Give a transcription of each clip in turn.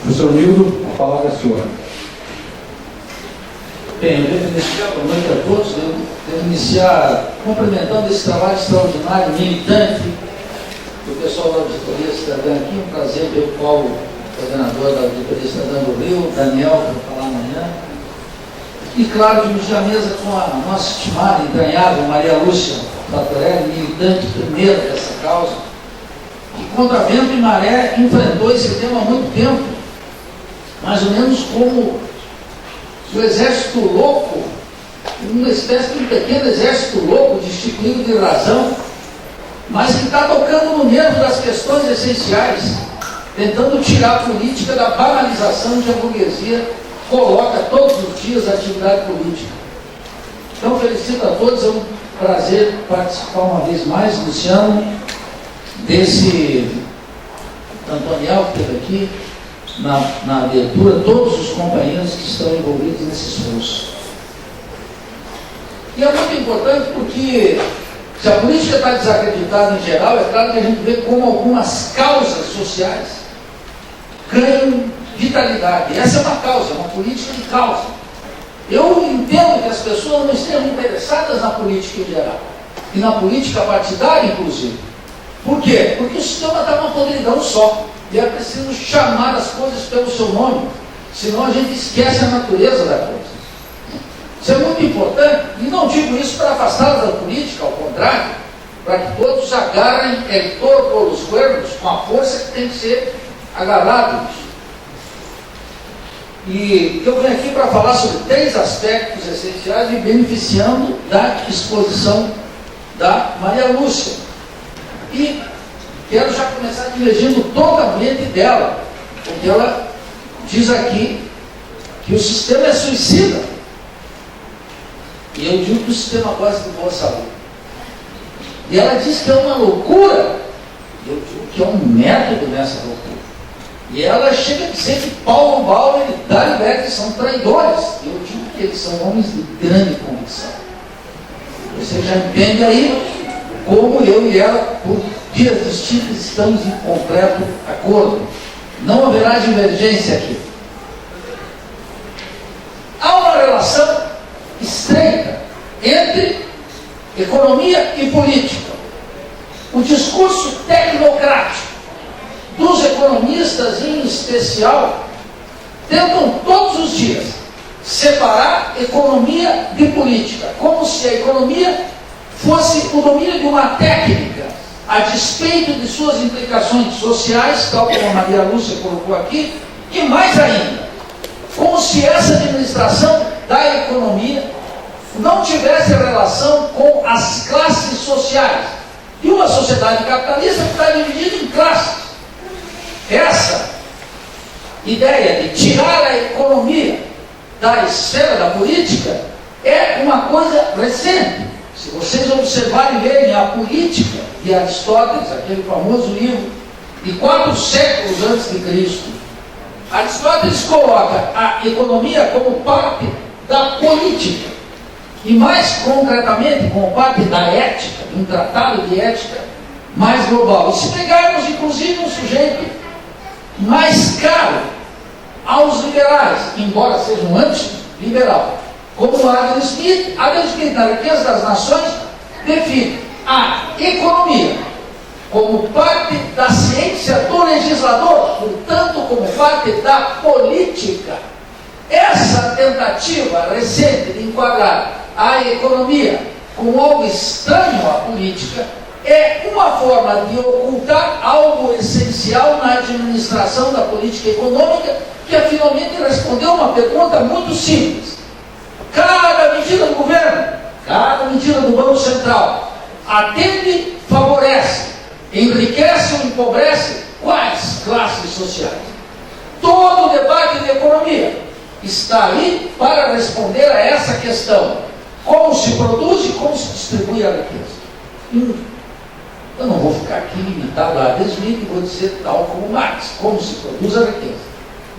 Professor Nildo, a palavra é sua. Bem, eu devo iniciar, boa noite a todos, eu devo iniciar cumprimentando esse trabalho extraordinário, militante, do pessoal da Auditoria Cidadã aqui. Um prazer ver o Paulo, coordenador da Auditoria Cidadã do Rio, Daniel, que vai falar amanhã. E, claro, dividir a mesa com a nossa estimada, entranhável Maria Lúcia Tatorelli, militante primeira dessa causa, que contra vento e maré enfrentou esse tema há muito tempo, mais ou menos como o exército louco, uma espécie de um pequeno exército louco, destituído de razão, mas que está tocando no nervo das questões essenciais, tentando tirar a política da banalização que a burguesia coloca todos os dias a atividade política. Então, felicito a todos, é um prazer participar uma vez mais, Luciano, desse Antoniel que esteve aqui, na abertura, todos os companheiros que estão envolvidos nesse esforço. E é muito importante porque, se a política está desacreditada em geral, é claro que a gente vê como algumas causas sociais ganham vitalidade. E essa é uma causa, uma política de causa. Eu entendo que as pessoas não estejam interessadas na política em geral, e na política partidária, inclusive. Por quê? Porque o sistema está uma podridão só. E é preciso chamar as coisas pelo seu nome, senão a gente esquece a natureza da coisa. Isso é muito importante, e não digo isso para afastá-los da política, ao contrário, para que todos agarrem el toro por os cuernos com a força que tem que ser agarrados. E eu venho aqui para falar sobre 3 aspectos essenciais e beneficiando da exposição da Maria Lúcia. E quero já começar divergindo totalmente dela, porque ela diz aqui que o sistema é suicida. E eu digo que o sistema gosta de boa saúde. E ela diz que é uma loucura. E eu digo que é um método nessa loucura. E ela chega a dizer que Paulo Bauer e Dalibert são traidores. E eu digo que eles são homens de grande convicção. Você já entende aí como eu e ela, por dias distintos, estamos em completo acordo. Não haverá divergência aqui. Há uma relação estreita entre economia e política. O discurso tecnocrático dos economistas, em especial, tentam todos os dias separar economia de política, como se a economia fosse o domínio de uma técnica, a despeito de suas implicações sociais, tal como a Maria Lúcia colocou aqui, e mais ainda, como se essa administração da economia não tivesse relação com as classes sociais de uma sociedade capitalista que está dividida em classes. Essa ideia de tirar a economia da esfera da política é uma coisa recente. Se vocês observarem e lerem a Política de Aristóteles, aquele famoso livro de 4 séculos antes de Cristo, Aristóteles coloca a economia como parte da política, e mais concretamente como parte da ética, um tratado de ética mais global. E se pegarmos, inclusive, um sujeito mais caro aos liberais, embora seja um anti-liberal, como Adam Smith, na Riqueza das Nações, define a economia como parte da ciência do legislador, portanto, como parte da política. Essa tentativa recente de enquadrar a economia como algo estranho à política é uma forma de ocultar algo essencial na administração da política econômica, que finalmente respondeu uma pergunta muito simples. Cada medida do governo, cada medida do Banco Central atende, favorece, enriquece ou empobrece quais classes sociais? Todo o debate de economia está aí para responder a essa questão. Como se produz e como se distribui a riqueza. Eu não vou ficar aqui limitado a Adam Smith e vou dizer tal como Marx, como se produz a riqueza.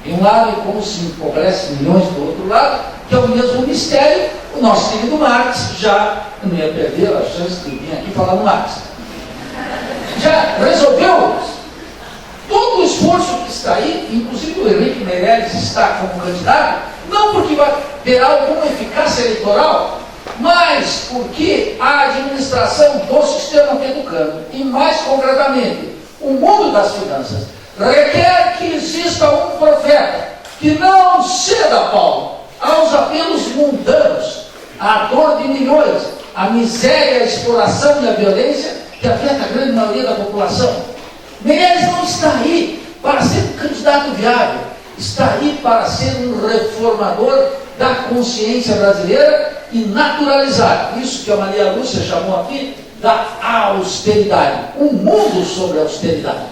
De um lado, e como se empobrece milhões do outro lado, que é o mesmo mistério. O nosso querido Marx já, eu não ia perder a chance de vir aqui falar do Marx, já resolveu todo o esforço que está aí, inclusive o Henrique está como candidato, não porque vai ter alguma eficácia eleitoral, mas porque a administração do sistema peducano, e mais concretamente, o mundo das finanças, requer que exista um profeta que não ceda, Paulo, aos apelos mundanos, à dor de milhões, à miséria, à exploração e à violência que afeta a grande maioria da população. Meirelles não está aí para ser um candidato viável, está aí para ser um reformador da consciência brasileira e naturalizar isso que a Maria Lúcia chamou aqui da austeridade. Um mundo sobre a austeridade.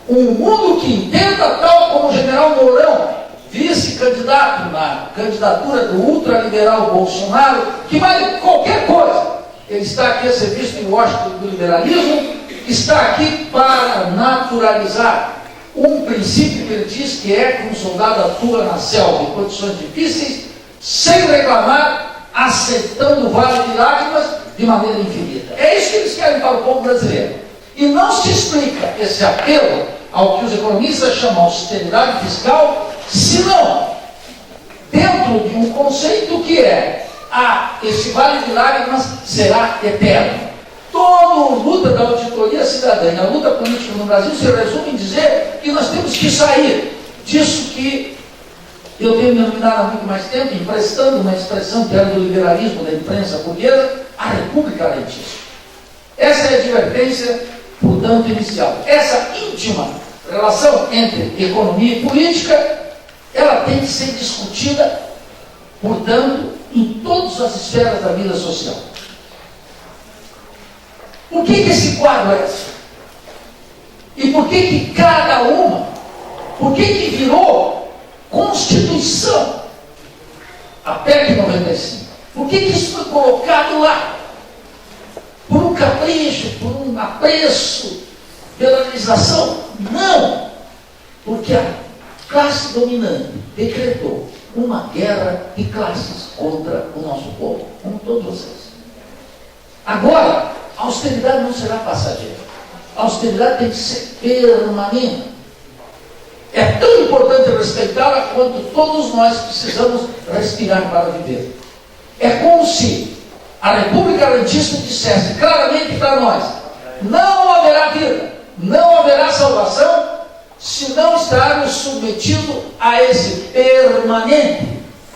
Um mundo que entenda, tal como o general Mourão, vice-candidato na candidatura do ultraliberal Bolsonaro, que vale qualquer coisa. Ele está aqui a serviço em Washington do liberalismo, está aqui para naturalizar um princípio que ele diz que é que um soldado atua na selva em condições difíceis, sem reclamar, aceitando o vale de lágrimas de maneira infinita. É isso que eles querem para o povo brasileiro. E não se explica esse apelo ao que os economistas chamam de austeridade fiscal, senão dentro de um conceito que é esse vale de lágrimas será eterno. Toda luta da auditoria cidadã e a luta política no Brasil se resume em dizer que nós temos que sair disso que eu tenho me denominado há muito mais tempo, emprestando uma expressão que era do liberalismo da imprensa burguesa, a república rentista. Essa é a advertência, portanto, inicial. Essa íntima relação entre economia e política, ela tem que ser discutida, portanto, em todas as esferas da vida social. Por que esse quadro é esse? E por que cada uma, por que virou Constituição a PEC 95? Por que isso foi colocado lá? Por um capricho, por um apreço, pela legislação? Não! Porque a classe dominante decretou uma guerra de classes contra o nosso povo, como todos vocês. Agora, a austeridade não será passageira. A austeridade tem que ser permanente. É tão importante respeitá-la quanto todos nós precisamos respirar para viver. É como se a República Rentista dissesse claramente para nós: não haverá vida, não haverá salvação se não estarmos submetidos a esse permanente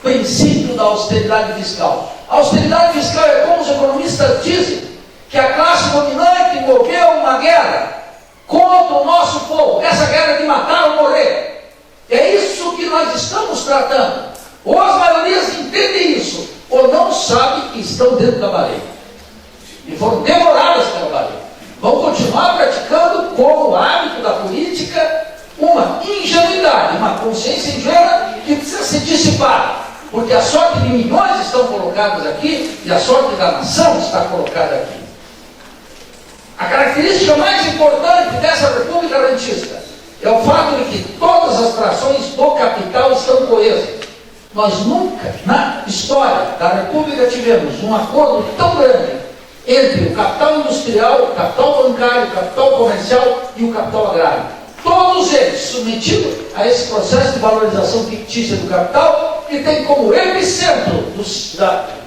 princípio da austeridade fiscal. A austeridade fiscal é como os economistas dizem, que a classe dominante moveu uma guerra contra o nosso povo. Essa guerra é de matar ou morrer. É isso que nós estamos tratando. Ou as maiorias entendem isso, ou não sabem que estão dentro da baleia. E foram devoradas pela baleia. Vão continuar praticando como hábito da política uma ingenuidade, uma consciência ingênua que precisa ser dissipada. Porque a sorte de milhões estão colocados aqui e a sorte da nação está colocada aqui. A característica mais importante dessa república rentista é o fato de que todas as trações do capital estão coesas. Nós nunca, na história da república, tivemos um acordo tão grande entre o capital industrial, o capital bancário, o capital comercial e o capital agrário. Todos eles submetidos a esse processo de valorização fictícia do capital, que tem como epicentro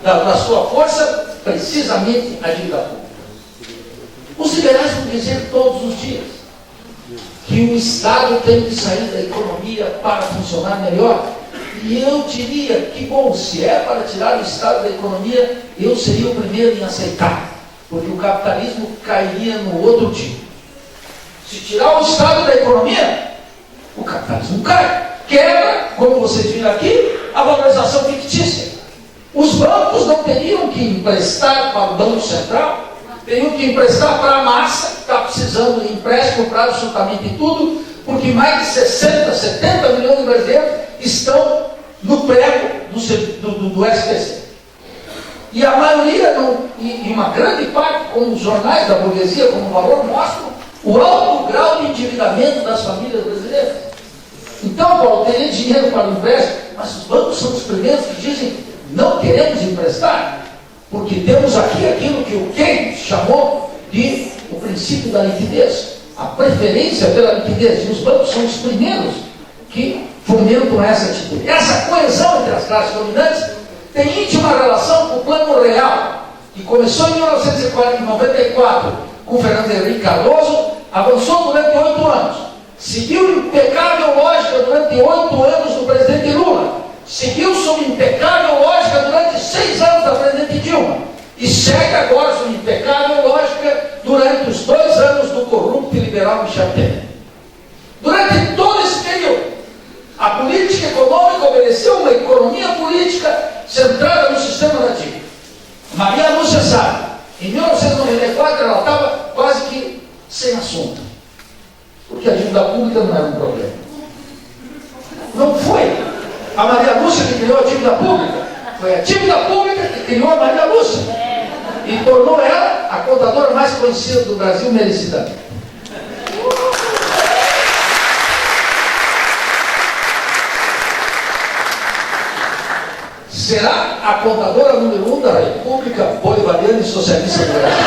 da sua força precisamente a dívida pública. Os liberais vão dizer todos os dias que o Estado tem que sair da economia para funcionar melhor. E eu diria que, bom, se é para tirar o Estado da economia, eu seria o primeiro em aceitar, porque o capitalismo cairia no outro tipo. Se tirar o Estado da economia, o capitalismo cai. Quebra, como vocês viram aqui, a valorização fictícia. Os bancos não teriam que emprestar para o Banco Central, teriam que emprestar para a massa, que está precisando de empréstimo para absolutamente tudo, porque mais de 60, 70 milhões de brasileiros estão no prego do SPC. E a maioria, e uma grande parte, como os jornais da burguesia, como o Valor, mostram o alto grau de endividamento das famílias brasileiras. Então, Paulo, teria dinheiro para o empréstimo, mas os bancos são os primeiros que dizem: não queremos emprestar, porque temos aqui aquilo que o Keynes chamou de o princípio da liquidez, a preferência pela liquidez. E os bancos são os primeiros que fomentam essa atitude. Essa coesão entre as classes dominantes tem íntima relação com o Plano Real, que começou em 1994 com Fernando Henrique Cardoso, avançou durante 8 anos, seguiu impecável lógica durante 8 anos do presidente Lula, seguiu sob impecável lógica durante 6 anos da presidente Dilma, e segue agora sob impecável lógica durante os 2 anos do corrupto e liberal Michel Temer. Durante todo esse período, a política econômica obedeceu uma economia política centrada no sistema da dívida. Maria Lúcia sabe, em 1994 ela estava quase que sem assunto, porque a dívida pública não era um problema. Não foi a Maria Lúcia que criou a dívida pública, foi a dívida pública que criou a Maria Lúcia e tornou ela a contadora mais conhecida do Brasil merecidamente. Será a contadora número 1 da República Bolivariana e Socialista do Brasil.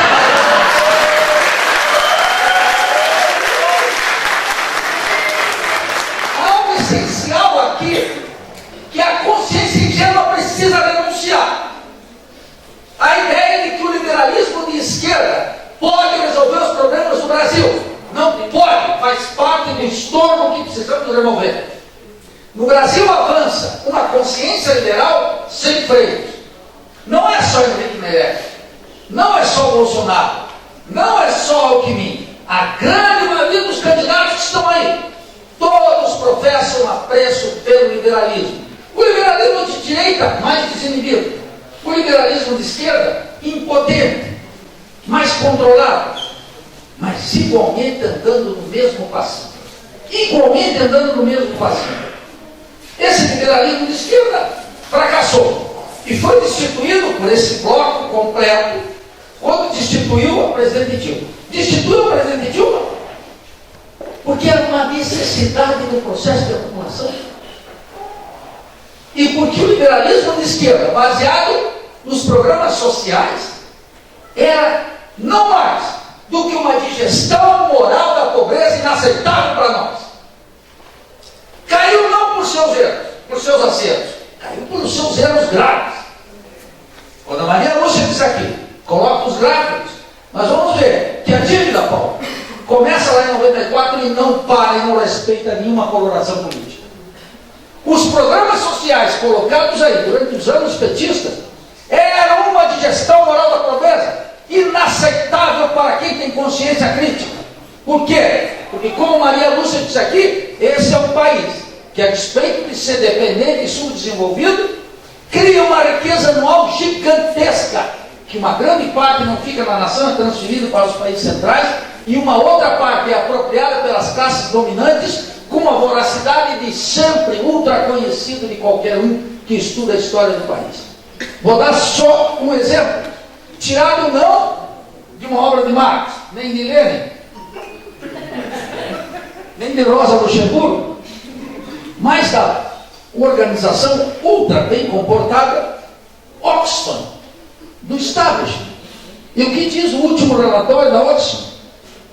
Há algo essencial aqui que a consciência ingênua precisa denunciar. A ideia de que o liberalismo de esquerda pode resolver os problemas do Brasil. Não pode, faz parte do estorno que precisamos remover. No Brasil avança uma consciência liberal sem freios. Não é só Henrique Meirelles, não é só Bolsonaro, não é só Alckmin. A grande maioria dos candidatos que estão aí, todos professam apreço pelo liberalismo. O liberalismo de direita, mais desinibido. O liberalismo de esquerda, impotente, mais controlado, mas igualmente andando no mesmo passinho. Igualmente andando no mesmo passinho. Esse liberalismo de esquerda fracassou e foi destituído por esse bloco completo quando destituiu a presidente Dilma. Destituiu a presidente Dilma porque era uma necessidade do processo de acumulação. E porque o liberalismo de esquerda, baseado nos programas sociais, era não mais do que uma digestão moral da pobreza inaceitável para nós. Caiu não por seus erros, por seus acertos, caiu por seus erros graves. Quando a Maria Lúcia disse aqui, coloca os gráficos, nós vamos ver que a dívida, Paulo, começa lá em 94 e não para e não respeita nenhuma coloração política. Os programas sociais colocados aí durante os anos petistas eram uma digestão moral da pobreza inaceitável para quem tem consciência crítica. Por quê? Porque, como Maria Lúcia disse aqui, esse é um país que, a despeito de ser dependente e subdesenvolvido, cria uma riqueza anual gigantesca, que uma grande parte não fica na nação, é transferida para os países centrais, e uma outra parte é apropriada pelas classes dominantes com uma voracidade de sempre ultra conhecida de qualquer um que estuda a história do país. Vou dar só um exemplo, tirado não de uma obra de Marx, nem de Lenin, nem de Rosa Luxemburgo, mas da organização ultra bem comportada Oxfam, do establishment. E o que diz o último relatório da Oxfam?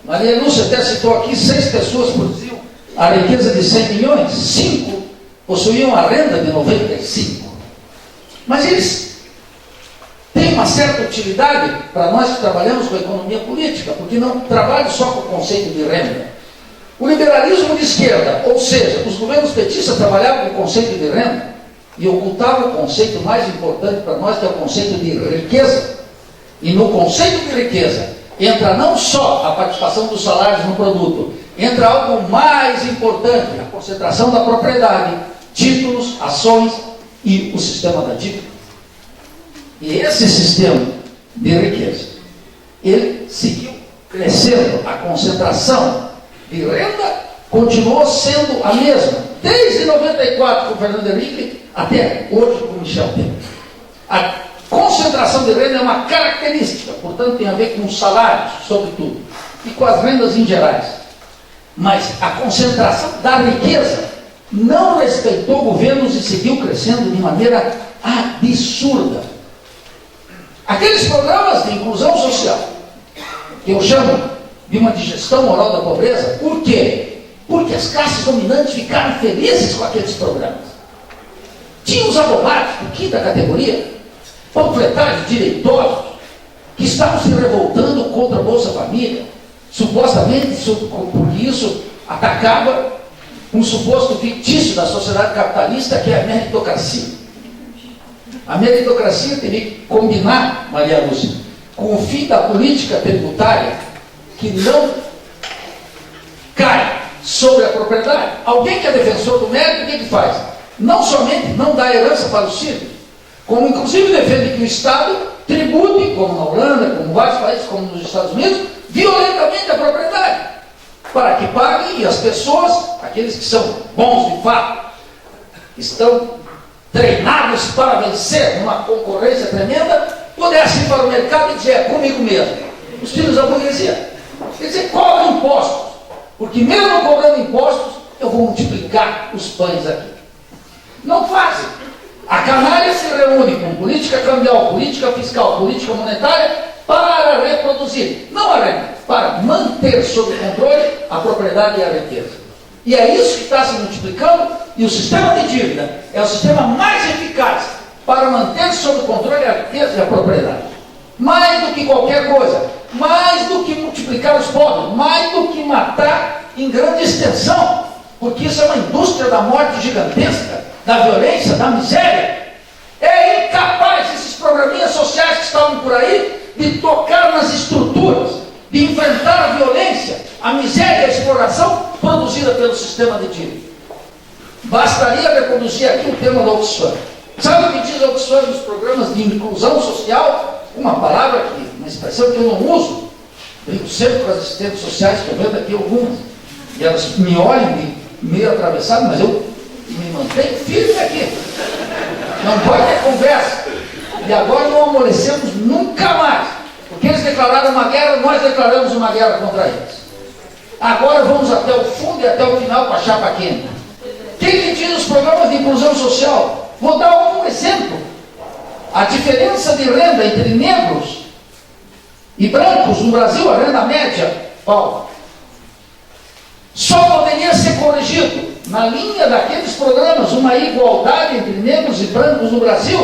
Maria Lúcia até citou aqui, 6 pessoas produziam a riqueza de 100 milhões, 5 possuíam a renda de 95. Mas eles têm uma certa utilidade para nós que trabalhamos com a economia política, porque não trabalham só com o conceito de renda. O liberalismo de esquerda, ou seja, os governos petistas trabalhavam com o conceito de renda e ocultavam o conceito mais importante para nós, que é o conceito de riqueza. E no conceito de riqueza entra não só a participação dos salários no produto, entra algo mais importante, a concentração da propriedade, títulos, ações e o sistema da dívida. E esse sistema de riqueza, ele seguiu crescendo, a concentração de renda continuou sendo a mesma, desde 94 com o Fernando Henrique até hoje com o Michel Temer. A concentração de renda é uma característica, portanto tem a ver com os salários, sobretudo, e com as rendas em gerais. Mas a concentração da riqueza não respeitou governos e seguiu crescendo de maneira absurda. Aqueles programas de inclusão social, que eu chamo de uma digestão moral da pobreza, por quê? porque as classes dominantes ficaram felizes com aqueles programas. Tinha os abobados de quinta categoria, panfletários direitosos, que estavam se revoltando contra a Bolsa Família, supostamente porque isso atacava um suposto fictício da sociedade capitalista, que é a meritocracia. A meritocracia teria que combinar, Maria Lúcia, com o fim da política tributária, que não cai sobre a propriedade. Alguém que é defensor do mérito, o que faz? Não somente não dá herança para os filhos, como inclusive defende que o Estado tribute, como na Holanda, como em vários países, como nos Estados Unidos, violentamente a propriedade, para que paguem, e as pessoas, aqueles que são bons de fato, estão treinados para vencer numa concorrência tremenda, pudessem ir para o mercado e dizer, é comigo mesmo. Os filhos da burguesia. Quer dizer, cobram impostos, porque mesmo cobrando impostos, eu vou multiplicar os pães aqui. Não fazem. A canalha se reúne com política cambial, política fiscal, política monetária para reproduzir, não a renda, para manter sob controle a propriedade e a riqueza. E é isso que está se multiplicando, e o sistema de dívida é o sistema mais eficaz para manter sob controle a riqueza e a propriedade. Mais do que qualquer coisa, mais do que multiplicar os pobres, mais do que matar em grande extensão, porque isso é uma indústria da morte gigantesca, da violência, da miséria. É incapaz esses programinhas sociais que estavam por aí de tocar nas estruturas, de enfrentar a violência, a miséria e a exploração produzida pelo sistema de dívida. Bastaria reproduzir aqui o tema da Oxfam. Sabe o que diz a Oxfam nos programas de inclusão social? Uma palavra, uma expressão que eu não uso. Brinco sempre com as assistentes sociais, estou vendo aqui algumas, e elas me olham meio atravessado, mas eu me mantenho firme aqui. Não pode ter conversa. E agora não amolecemos nunca mais. Porque eles declararam uma guerra, nós declaramos uma guerra contra eles. Agora vamos até o fundo e até o final com a chapa quente. Quem que diz os programas de inclusão social? Vou dar um exemplo. A diferença de renda entre negros e brancos no Brasil, a renda média, Paulo, só poderia ser corrigido na linha daqueles programas, uma igualdade entre negros e brancos no Brasil,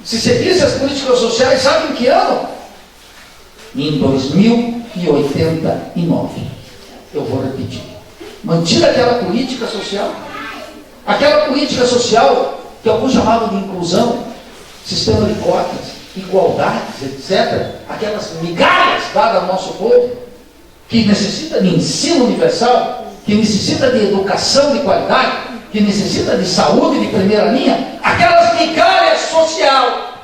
se seguisse as políticas sociais, sabe em que ano? Em 2089. Eu vou repetir. Mantida aquela política social que alguns chamavam de inclusão, sistema de cotas, igualdades, etc., aquelas migalhas dadas ao nosso povo, que necessita de ensino universal, que necessita de educação de qualidade, que necessita de saúde de primeira linha, aquelas migalhas social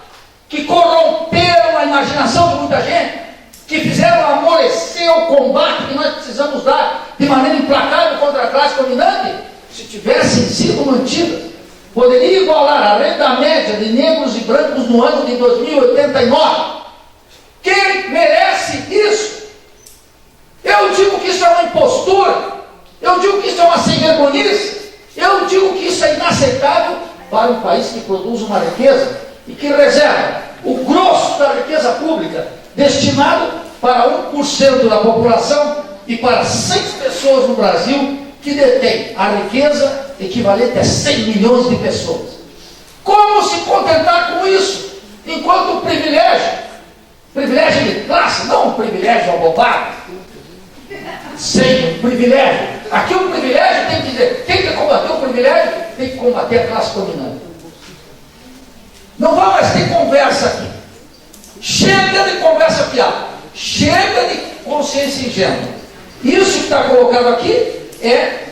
que corromperam a imaginação de muita gente, que fizeram amolecer o combate que nós precisamos dar de maneira implacável contra a classe dominante, se tivessem sido mantidas, poderia igualar a renda média de negros e brancos no ano de 2089. Quem merece isso? Eu digo que isso é uma impostura, eu digo que isso é uma sem-vergonhice, eu digo que isso é inaceitável para um país que produz uma riqueza e que reserva o grosso da riqueza pública destinado para 1% da população e para 6 pessoas no Brasil que detêm a riqueza equivalente a 100 milhões de pessoas. Como se contentar com isso? Enquanto o privilégio de classe, não um privilégio abobado, sem um privilégio. Aqui o privilégio tem que dizer, tem que combater o privilégio, tem que combater a classe dominante. Não vai mais ter conversa aqui. Chega de conversa fiada. Chega de consciência ingênua. Isso que está colocado aqui é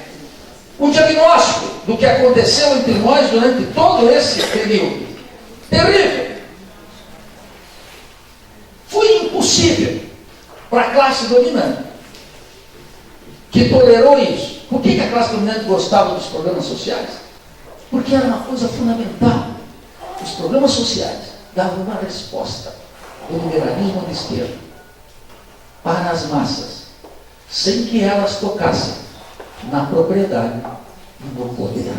o diagnóstico do que aconteceu entre nós durante todo esse período. Terrível. Foi impossível para a classe dominante, que tolerou isso. Por que a classe dominante gostava dos programas sociais? Porque era uma coisa fundamental. Os programas sociais davam uma resposta do liberalismo de esquerda para as massas, sem que elas tocassem na propriedade e no poder.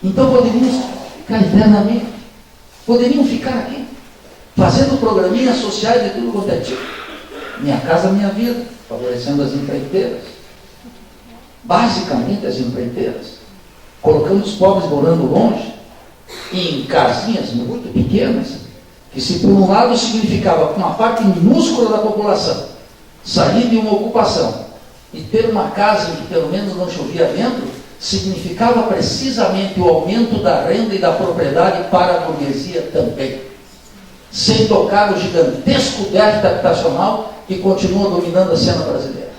Então poderiam ficar eternamente, poderiam ficar aqui, fazendo programinhas sociais de tudo quanto é tipo. Minha Casa Minha Vida, favorecendo as empreiteiras. basicamente as empreiteiras, colocando os pobres morando longe, em casinhas muito pequenas, que se por um lado significava uma parte minúscula da população sair de uma ocupação e ter uma casa em que pelo menos não chovia dentro, significava precisamente o aumento da renda e da propriedade para a burguesia também, sem tocar o gigantesco déficit habitacional que continua dominando a cena brasileira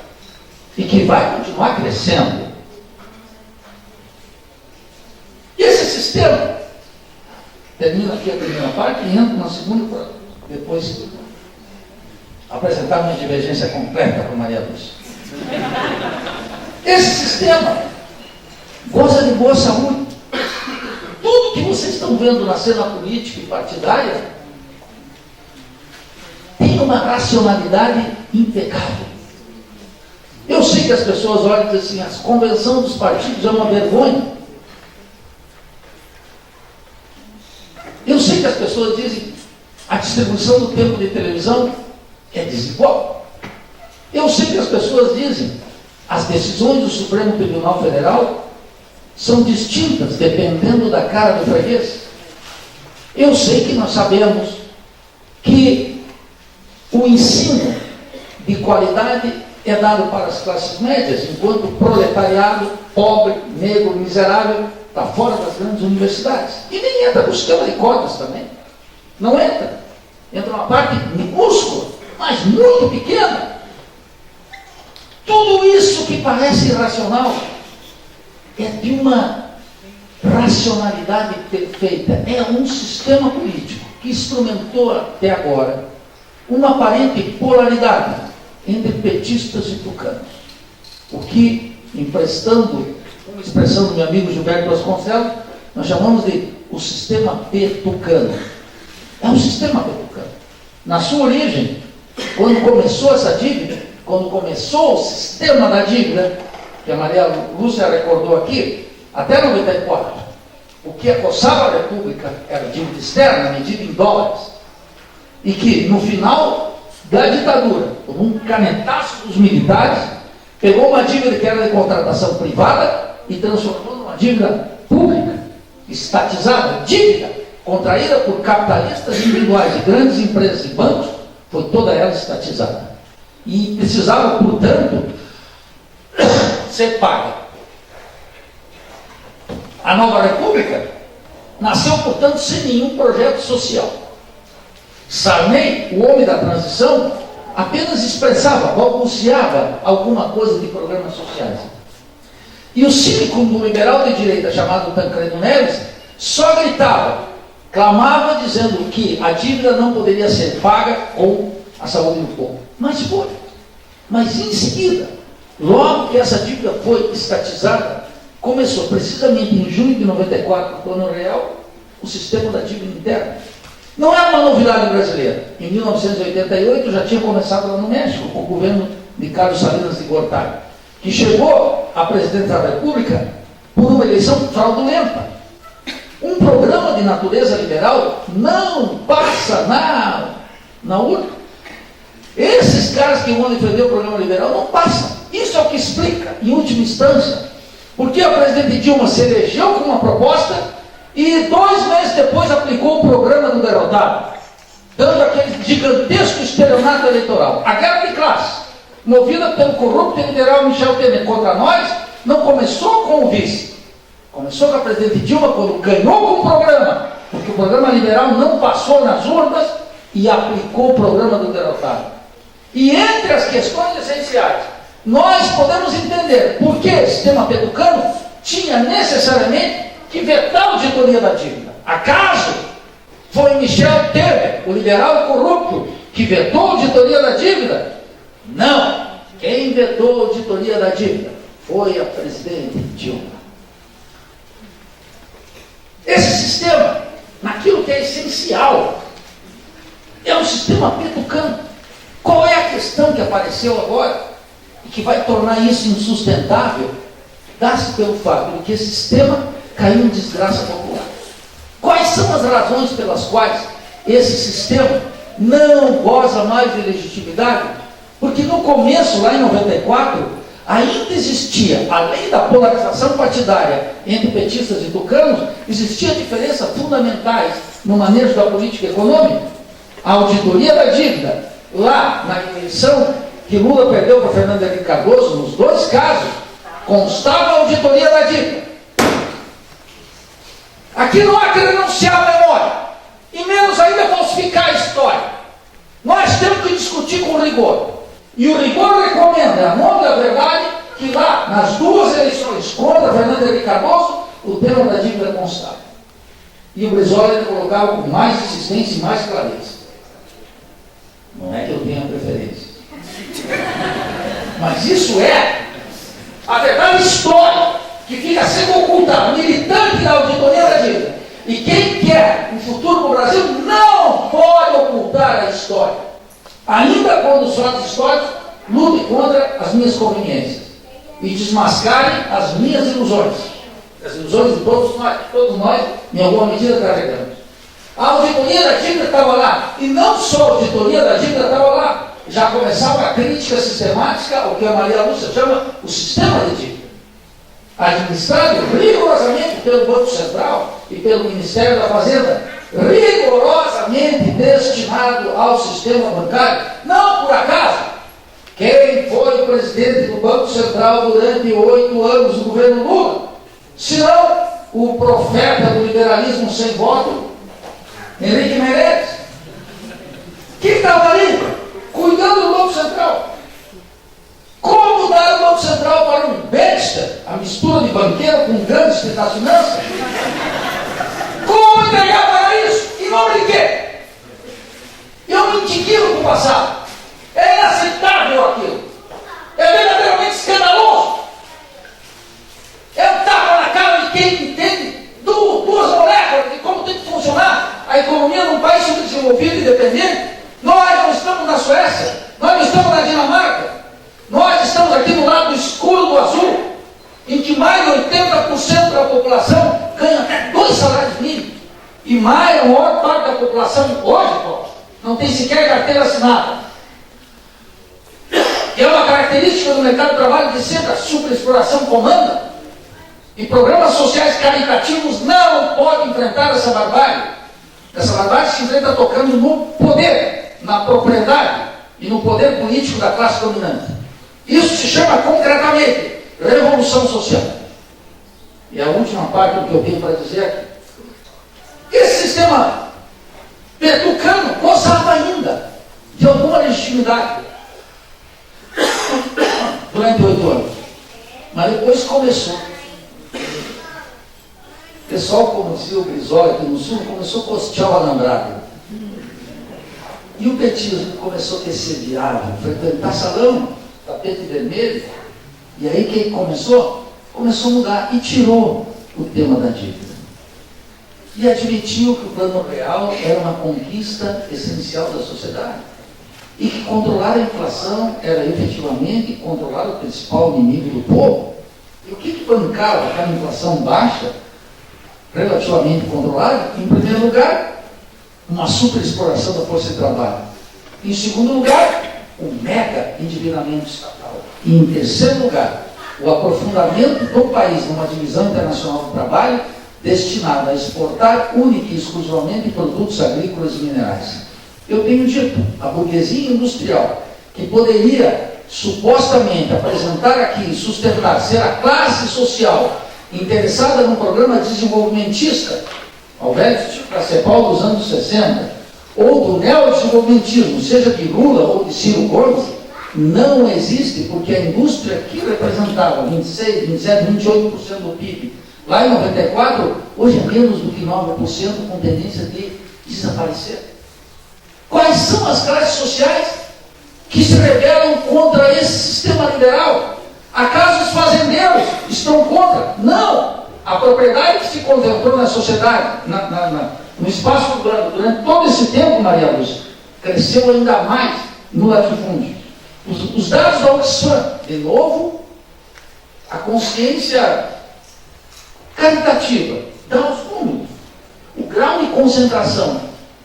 e que vai continuar crescendo. E esse sistema, termina aqui a primeira parte e entro na segunda para depois apresentar minha divergência completa para Maria Lúcia. Esse sistema goza de boa saúde. Tudo que vocês estão vendo na cena política e partidária tem uma racionalidade impecável. Eu sei que as pessoas olham e dizem assim, a convenção dos partidos é uma vergonha. Eu sei que as pessoas dizem a distribuição do tempo de televisão é desigual. Eu sei que as pessoas dizem as decisões do Supremo Tribunal Federal são distintas dependendo da cara do freguês. Eu sei que nós sabemos que o ensino de qualidade é dado para as classes médias, enquanto o proletariado, pobre, negro, miserável, está fora das grandes universidades. E nem entra no esquema de cotas também. Não entra. Entra uma parte minúscula, mas muito pequena. Tudo isso que parece irracional é de uma racionalidade perfeita. É um sistema político que instrumentou até agora uma aparente polaridade entre petistas e tucanos. O que, emprestando uma expressão do meu amigo Gilberto Vasconcelos, nós chamamos de o sistema petucano. É um sistema petucano. Na sua origem, quando começou essa dívida, quando começou o sistema da dívida, que a Maria Lúcia recordou aqui, até 94, o que acossava a República era dívida externa, medida em dólares, e que no final da ditadura, por um canetaço dos militares, pegou uma dívida que era de contratação privada e transformou numa dívida pública, estatizada, dívida contraída por capitalistas individuais de grandes empresas e bancos, foi toda ela estatizada. E precisava, portanto, ser paga. A nova república nasceu, portanto, sem nenhum projeto social. Sarney, o homem da transição, apenas expressava, balbuciava alguma coisa de programas sociais. E o cínico do liberal de direita, chamado Tancredo Neves, só gritava, clamava dizendo que a dívida não poderia ser paga com a saúde do povo. Mas foi. Mas em seguida, logo que essa dívida foi estatizada, começou precisamente em junho de 94, no Plano Real, o sistema da dívida interna. Não é uma novidade brasileira. Em 1988 já tinha começado lá no México, com o governo de Carlos Salinas de Gortari, que chegou à presidência da República por uma eleição fraudulenta. Um programa de natureza liberal não passa na urna. Esses caras que vão defender o programa liberal não passam. Isso é o que explica, em última instância, porque a presidente Dilma se elegeu com uma proposta e 2 meses depois aplicou o programa do derrotado, dando aquele gigantesco estelionato eleitoral. A guerra de classe, movida pelo corrupto e liberal Michel Temer contra nós, não começou com o vice. Começou com a presidente Dilma quando ganhou com o programa, porque o programa liberal não passou nas urnas e aplicou o programa do derrotado. E entre as questões essenciais, nós podemos entender por que o sistema petucano tinha necessariamente que vetar a auditoria da dívida. Acaso foi Michel Temer, o liberal corrupto, que vetou a auditoria da dívida? Não. Quem vetou a auditoria da dívida foi a presidente Dilma. Esse sistema, naquilo que é essencial, é um sistema petucano. Qual é a questão que apareceu agora e que vai tornar isso insustentável? Dá-se pelo fato de que esse sistema caiu em desgraça popular. Quais são as razões pelas quais esse sistema não goza mais de legitimidade? Porque no começo, lá em 94, ainda existia, além da polarização partidária entre petistas e tucanos, existia diferenças fundamentais no manejo da política econômica. A auditoria da dívida, lá na eleição que Lula perdeu para Fernando Henrique Cardoso, nos dois casos, constava a auditoria da dívida. Aqui não há que renunciar à memória, e menos ainda falsificar a história. Nós temos que discutir com rigor. E o rigor recomenda, a nome da verdade, que lá, nas duas eleições contra Fernando Henrique Cardoso, o tema da dívida constava. E o Brizola colocava com mais insistência e mais clareza. Não é que eu tenha preferência. Mas isso é a verdade histórica que fica sendo ocultada. O militante da auditoria da dívida e quem quer um futuro para o Brasil não pode ocultar a história. Ainda quando os fatos históricos lutem contra as minhas conveniências e desmascarem as minhas ilusões. As ilusões de todos nós, em alguma medida, carregamos. A auditoria da dívida estava lá, e não só a auditoria da dívida estava lá, já começava a crítica sistemática ao que a Maria Lúcia chama o sistema de dívida, administrado rigorosamente pelo Banco Central e pelo Ministério da Fazenda, rigorosamente destinado ao sistema bancário. Não por acaso, quem foi o presidente do Banco Central durante 8 anos do governo Lula? Senão o profeta do liberalismo sem voto, Henrique Meirelles, que estava ali, cuidando do Banco Central. Como dar o Banco Central para um Baxter, a mistura de banqueiro com grandes da finança? Como entregar para isso? Em nome de quê? Eu me indigno com o passado. É inaceitável aquilo. É verdadeiramente escandaloso. É um tapa na cara de quem entende duas moléculas de como tem que funcionar a economia num país subdesenvolvido e dependente. Nós não estamos na Suécia, nós não estamos na Dinamarca, nós estamos aqui no lado escuro do azul, em que mais de 80% da população ganha até 2 salários mínimos. E a maior parte da população hoje, Paulo, não tem sequer carteira assinada. E é uma característica do mercado de trabalho que sempre a superexploração comanda. E programas sociais caritativos não podem enfrentar essa barbárie. Essa barbárie se enfrenta tocando no poder, na propriedade e no poder político da classe dominante. Isso se chama concretamente revolução social. E a última parte do que eu tenho para dizer aqui. Esse sistema tucano gozava ainda de alguma legitimidade durante 8 anos. Mas depois começou. O pessoal, como dizia o Brizola aqui no Sul, começou a costear o alambrado. E o petismo começou a ter sede viável, frequentar salão, tapete vermelho. E aí quem começou? Começou a mudar e tirou o tema da dívida. E admitiu que o plano real era uma conquista essencial da sociedade. E que controlar a inflação era efetivamente controlar o principal inimigo do povo. E o que bancava aquela inflação baixa, relativamente controlada? Em primeiro lugar, uma superexploração da força de trabalho. Em segundo lugar, o mega endividamento estatal. E em terceiro lugar, o aprofundamento do país numa divisão internacional do trabalho destinada a exportar única e exclusivamente produtos agrícolas e minerais. Eu tenho dito, a burguesia industrial, que poderia supostamente apresentar aqui e sustentar ser a classe social interessada num programa desenvolvimentista, ao velho tipo da CEPAL dos anos 60, ou do neodesenvolvimentismo, seja de Lula ou de Ciro Gomes, não existe, porque a indústria que representava 26, 27, 28% do PIB, lá em 94, hoje é menos do que 9%, com tendência de desaparecer. Quais são as classes sociais que se rebelam contra esse sistema liberal? Acaso os fazendeiros estão contra? Não! A propriedade que se concentrou na sociedade, no espaço urbano, durante todo esse tempo, Maria Lúcia, cresceu ainda mais no latifúndio. Os dados da Oxfam, de novo, a consciência caritativa, dá os números. O grau de concentração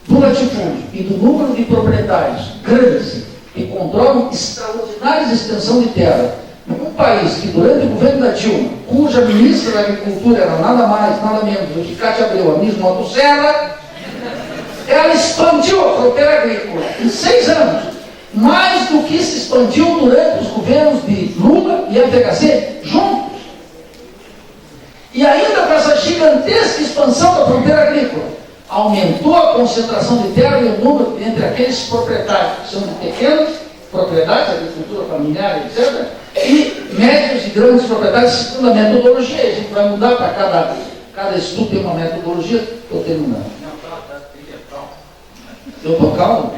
do latifúndio e do número de proprietários grandes que controlam extraordinária extensão de terra num país que, durante o governo da Dilma, cuja ministra da Agricultura era nada mais, nada menos do que Cátia Abreu, a Miss Motosserra, ela expandiu a fronteira agrícola em 6 anos, mais do que se expandiu durante os governos de Lula e FHC juntos. E ainda com essa gigantesca expansão da fronteira agrícola, aumentou a concentração de terra e o número entre aqueles proprietários que são de pequenas propriedades, agricultura familiar, etc., e médios e grandes propriedades, segundo a metodologia. A gente vai mudar para cada estudo, tem uma metodologia. Estou terminando. Eu estou calmo?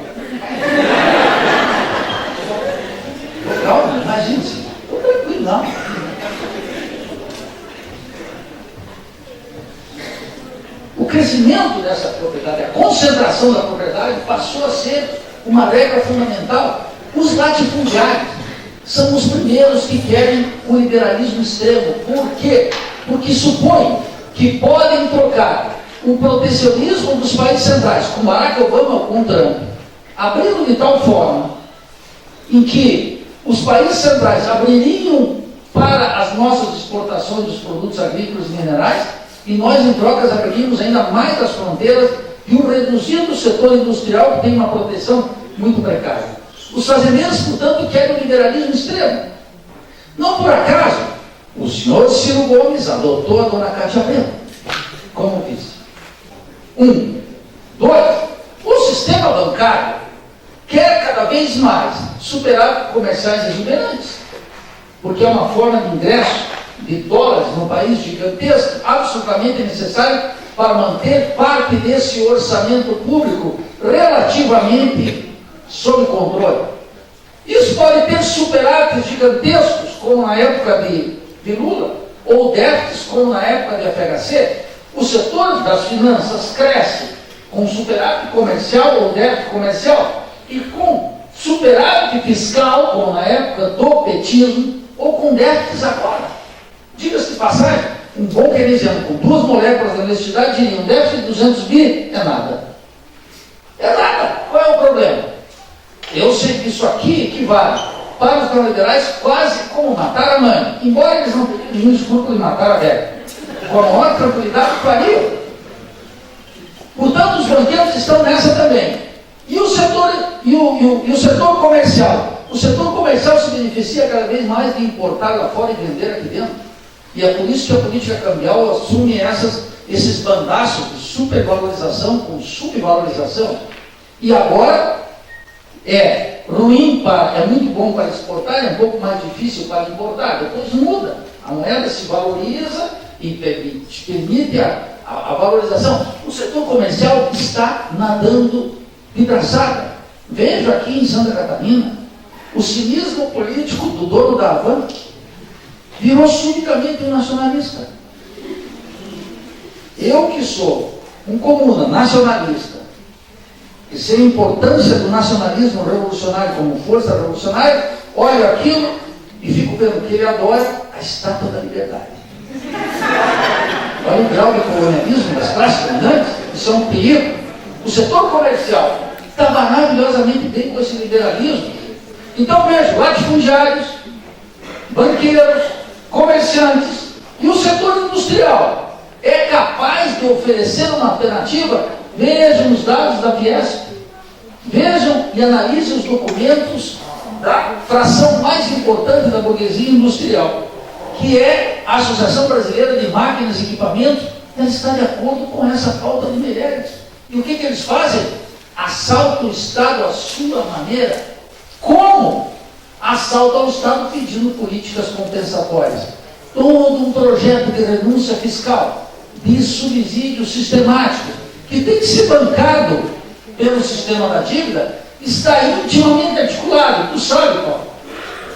Estou calmo, imagine-se. Estou tranquilo, não. O crescimento dessa propriedade, a concentração da propriedade passou a ser uma regra fundamental. Os latifundiários são os primeiros que querem o liberalismo extremo. Por quê? Porque supõem que podem trocar o protecionismo dos países centrais, com Barack Obama ou com Trump, abrindo de tal forma em que os países centrais abririam para as nossas exportações dos produtos agrícolas e minerais, e nós, em trocas, abriríamos ainda mais as fronteiras e o reduzindo o setor industrial, que tem uma proteção muito precária. Os fazendeiros, portanto, querem o liberalismo extremo. Não por acaso, o senhor Ciro Gomes adotou a dona Cátia Abreu como vice. 1. 2. O sistema bancário quer cada vez mais superar comerciais exuberantes, porque é uma forma de ingresso de dólares num país gigantesco, absolutamente necessário para manter parte desse orçamento público relativamente sob controle. Isso pode ter superavites gigantescos, como na época de Lula, ou déficits, como na época de FHC. O setor das finanças cresce com superávit comercial ou déficit comercial, e com superávit fiscal, como na época do petismo, ou com déficits agora. Diga-se de passagem, um bom keynesiano com 2 moléculas da honestidade diria: um déficit de 200 bi é nada. É nada. Qual é o problema? Eu sei que isso aqui equivale para os neoliberais quase como matar a mãe, embora eles não tenham nenhum escrúpulo de matar a velha. Com a maior tranquilidade fariam. Portanto, os banqueiros estão nessa também. E o setor comercial? O setor comercial se beneficia cada vez mais de importar lá fora e vender aqui dentro. E é por isso que a política cambial assume esses bandaços de supervalorização com subvalorização. E agora é ruim é muito bom para exportar, é um pouco mais difícil para importar. Depois muda. A moeda se valoriza e permite a valorização. O setor comercial está nadando de braçada. Vejo aqui em Santa Catarina o cinismo político do dono da Havan virou subitamente um nacionalista. Eu que sou um comuna nacionalista, e sei a importância do nacionalismo revolucionário como força revolucionária, olho aquilo e fico vendo que ele adora a estátua da liberdade. Olha o grau de colonialismo das classes dominantes, isso é um perigo. O setor comercial está maravilhosamente bem com esse liberalismo. Então vejo latifundiários, banqueiros, comerciantes e o setor industrial é capaz de oferecer uma alternativa. Vejam os dados da Fiesp, vejam e analisem os documentos da fração mais importante da burguesia industrial, que é a Associação Brasileira de Máquinas e Equipamentos. Ela está de acordo com essa falta de Meirelles. E o que eles fazem? Assaltam o Estado à sua maneira. Como? Assalto ao Estado pedindo políticas compensatórias. Todo um projeto de renúncia fiscal, de subsídio sistemático, que tem que ser bancado pelo sistema da dívida, está intimamente articulado, tu sabe, Paulo,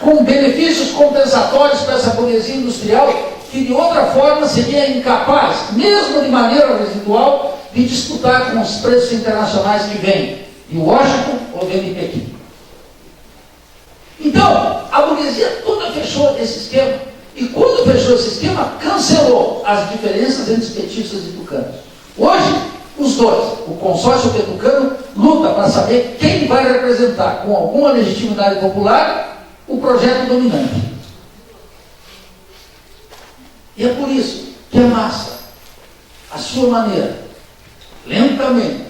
com benefícios compensatórios para essa burguesia industrial que de outra forma seria incapaz, mesmo de maneira residual, de disputar com os preços internacionais que vêm de Washington ou vêm de Pequim. Então, a burguesia toda fechou esse esquema. E quando fechou esse esquema, cancelou as diferenças entre os petistas e tucanos. Hoje, os dois, o consórcio petucano, luta para saber quem vai representar, com alguma legitimidade popular, o projeto dominante. E é por isso que a massa, à sua maneira, lentamente,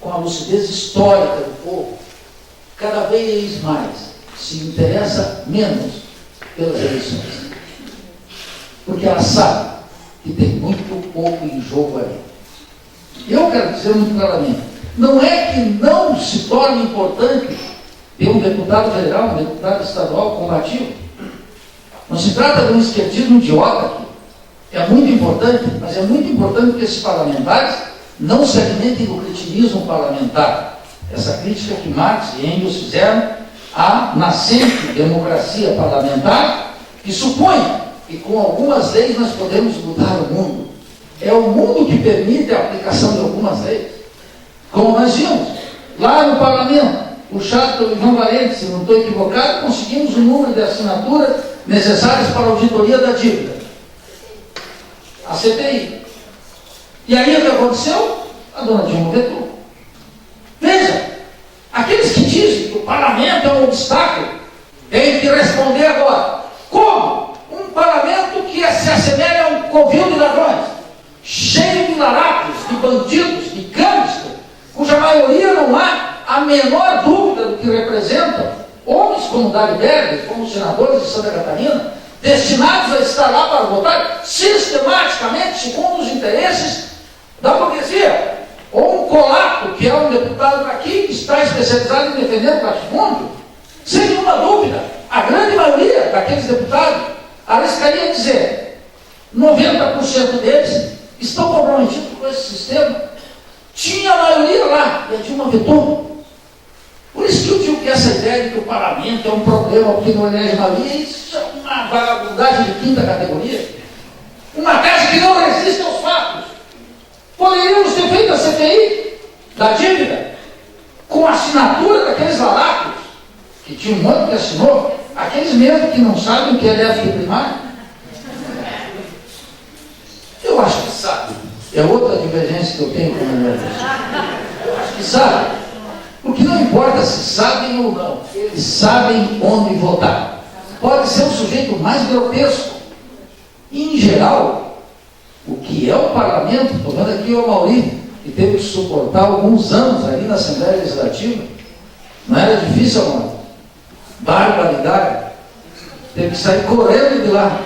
com a lucidez histórica do povo, cada vez mais se interessa menos pelas eleições. Porque ela sabe que tem muito pouco em jogo ali. Eu quero dizer muito claramente, não é que não se torne importante ter um deputado federal, um deputado estadual combativo. Não se trata de um esquerdismo idiota aqui. É muito importante, mas é muito importante que esses parlamentares não se alimentem do cretinismo parlamentar. Essa crítica que Marx e Engels fizeram à nascente democracia parlamentar, que supõe que com algumas leis nós podemos mudar o mundo. É o mundo que permite a aplicação de algumas leis. Como nós vimos, lá no parlamento, puxado pelo Ivan Valente, se não estou equivocado, conseguimos o número de assinaturas necessárias para a auditoria da dívida. A CPI. E aí o que aconteceu? A dona Dilma vetou. Veja, aqueles que dizem que o parlamento é um obstáculo, têm que responder agora. Como? Um parlamento que se assemelha a um covil de ladrões, cheio de larápios, de bandidos, de gangsters, cuja maioria não há a menor dúvida do que representam, homens como Dário Berger, como senadores de Santa Catarina, destinados a estar lá para votar sistematicamente segundo os interesses da burguesia. Ou um colato, que é um deputado daqui, que está especializado em defender o latifúndio. Sem nenhuma dúvida, a grande maioria daqueles deputados, arriscaria dizer, 90% deles estão comprometidos com esse sistema. Tinha a maioria lá, e a Dilma vetou. Por isso que eu digo que essa ideia de que o parlamento é um problema porque não elege maioria, isso é uma vagabundagem de quinta categoria. Uma casa que não resiste aos fatos. Poderíamos ter feito a CPI da dívida com a assinatura daqueles larápios, que tinha um monte que assinou, aqueles mesmos que não sabem o que é déficit primário. Eu acho que sabe. É outra divergência que eu tenho com o meu. Eu acho que sabe. Porque não importa se sabem ou não, eles sabem onde votar. Pode ser o sujeito mais grotesco. E, em geral, o que é o parlamento, estou vendo aqui o Mauri, que teve que suportar alguns anos ali na Assembleia Legislativa, não era difícil, Mauri. Barbaridade. Teve que sair correndo de lá.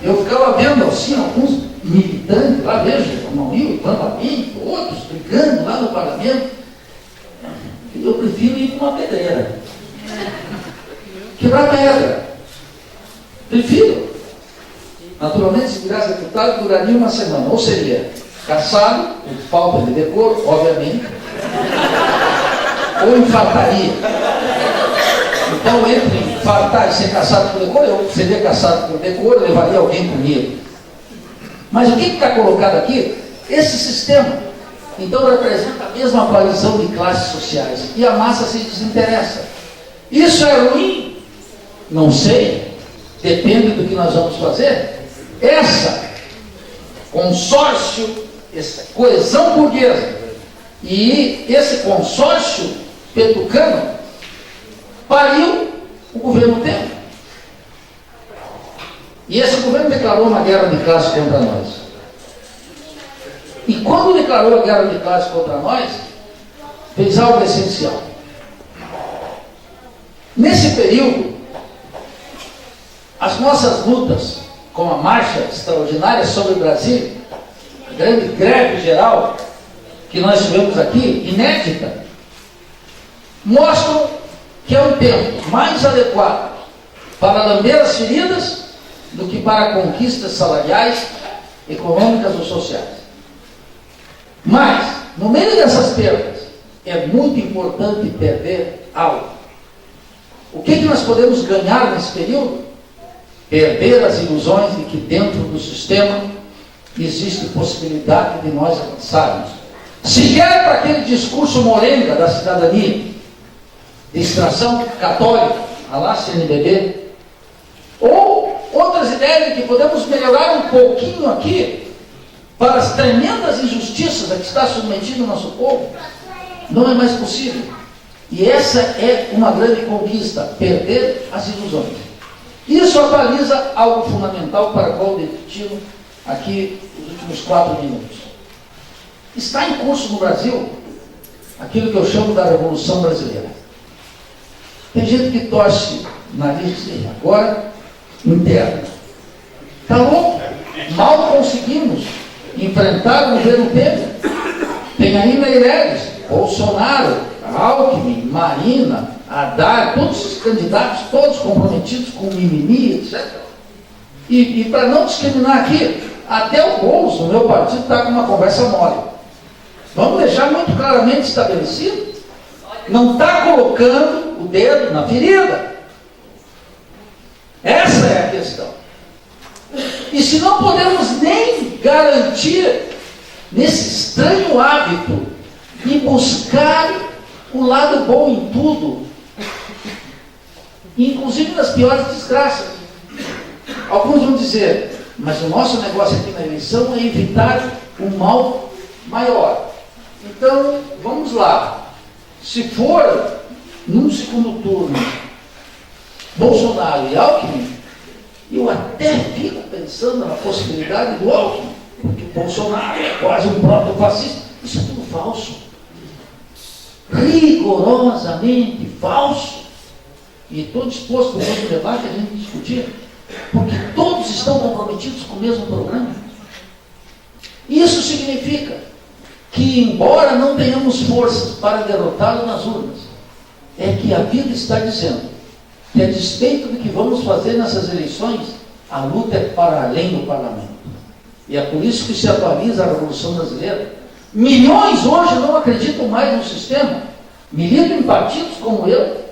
Eu ficava vendo assim, alguns militantes lá, vejo, o Mauri, o Ivan Valente, outros brigando lá no parlamento. Eu prefiro ir para uma pedreira. Quebrar pedra. Prefiro. Naturalmente, se virasse deputado, duraria uma semana. Ou seria caçado, por falta de decoro, obviamente, ou infartaria. Então, entre infartar e ser caçado por decoro, eu seria caçado por decoro, levaria alguém comigo. Mas o que está colocado aqui? Esse sistema, então, representa a mesma coalizão de classes sociais. E a massa se desinteressa. Isso é ruim? Não sei. Depende do que nós vamos fazer. Essa consórcio, essa coesão burguesa e esse consórcio petucano pariu o governo Temer. E esse governo declarou uma guerra de classe contra nós. E quando declarou a guerra de classe contra nós, fez algo essencial. Nesse período, as nossas lutas, com a marcha extraordinária sobre o Brasil, a grande greve geral que nós tivemos aqui, inédita, mostram que é um tempo mais adequado para lamber as feridas do que para conquistas salariais, econômicas ou sociais. Mas, no meio dessas perdas, é muito importante perder algo. O que nós podemos ganhar nesse período? Perder as ilusões de que dentro do sistema existe possibilidade de nós avançarmos. Se quer para aquele discurso morenga da cidadania, de extração católica, a lá CNBB, ou outras ideias de que podemos melhorar um pouquinho aqui, para as tremendas injustiças a que está submetido o nosso povo, não é mais possível. E essa é uma grande conquista, perder as ilusões. Isso atualiza algo fundamental para o qual destino aqui os últimos 4 minutos. Está em curso no Brasil aquilo que eu chamo da Revolução Brasileira. Tem gente que torce nariz agora interna. Está louco? Mal conseguimos enfrentar o governo Temer. Tem aí Meirelles, Bolsonaro, Alckmin, Marina, Haddad, todos esses candidatos, todos comprometidos com mimimi, etc. E para não discriminar aqui, até o Bolso, o meu partido, está com uma conversa mole. Vamos deixar muito claramente estabelecido. Não está colocando o dedo na ferida. Essa é a questão. E se não podemos nem garantir, nesse estranho hábito, de buscar o lado bom em tudo, inclusive nas piores desgraças. Alguns vão dizer, mas o nosso negócio aqui na eleição é evitar um mal maior. Então, vamos lá. Se for, num segundo turno, Bolsonaro e Alckmin, eu até fico pensando na possibilidade do Alckmin, porque o Bolsonaro é quase um proto-fascista. Isso é tudo falso. Rigorosamente falso. E estou disposto no outro debate a gente discutir, porque todos estão comprometidos com o mesmo programa. Isso significa que, embora não tenhamos forças para derrotá-lo nas urnas, é que a vida está dizendo que, a despeito do que vamos fazer nessas eleições, a luta é para além do parlamento. E é por isso que se atualiza a Revolução Brasileira. Milhões hoje não acreditam mais no sistema, militam em partidos como eu,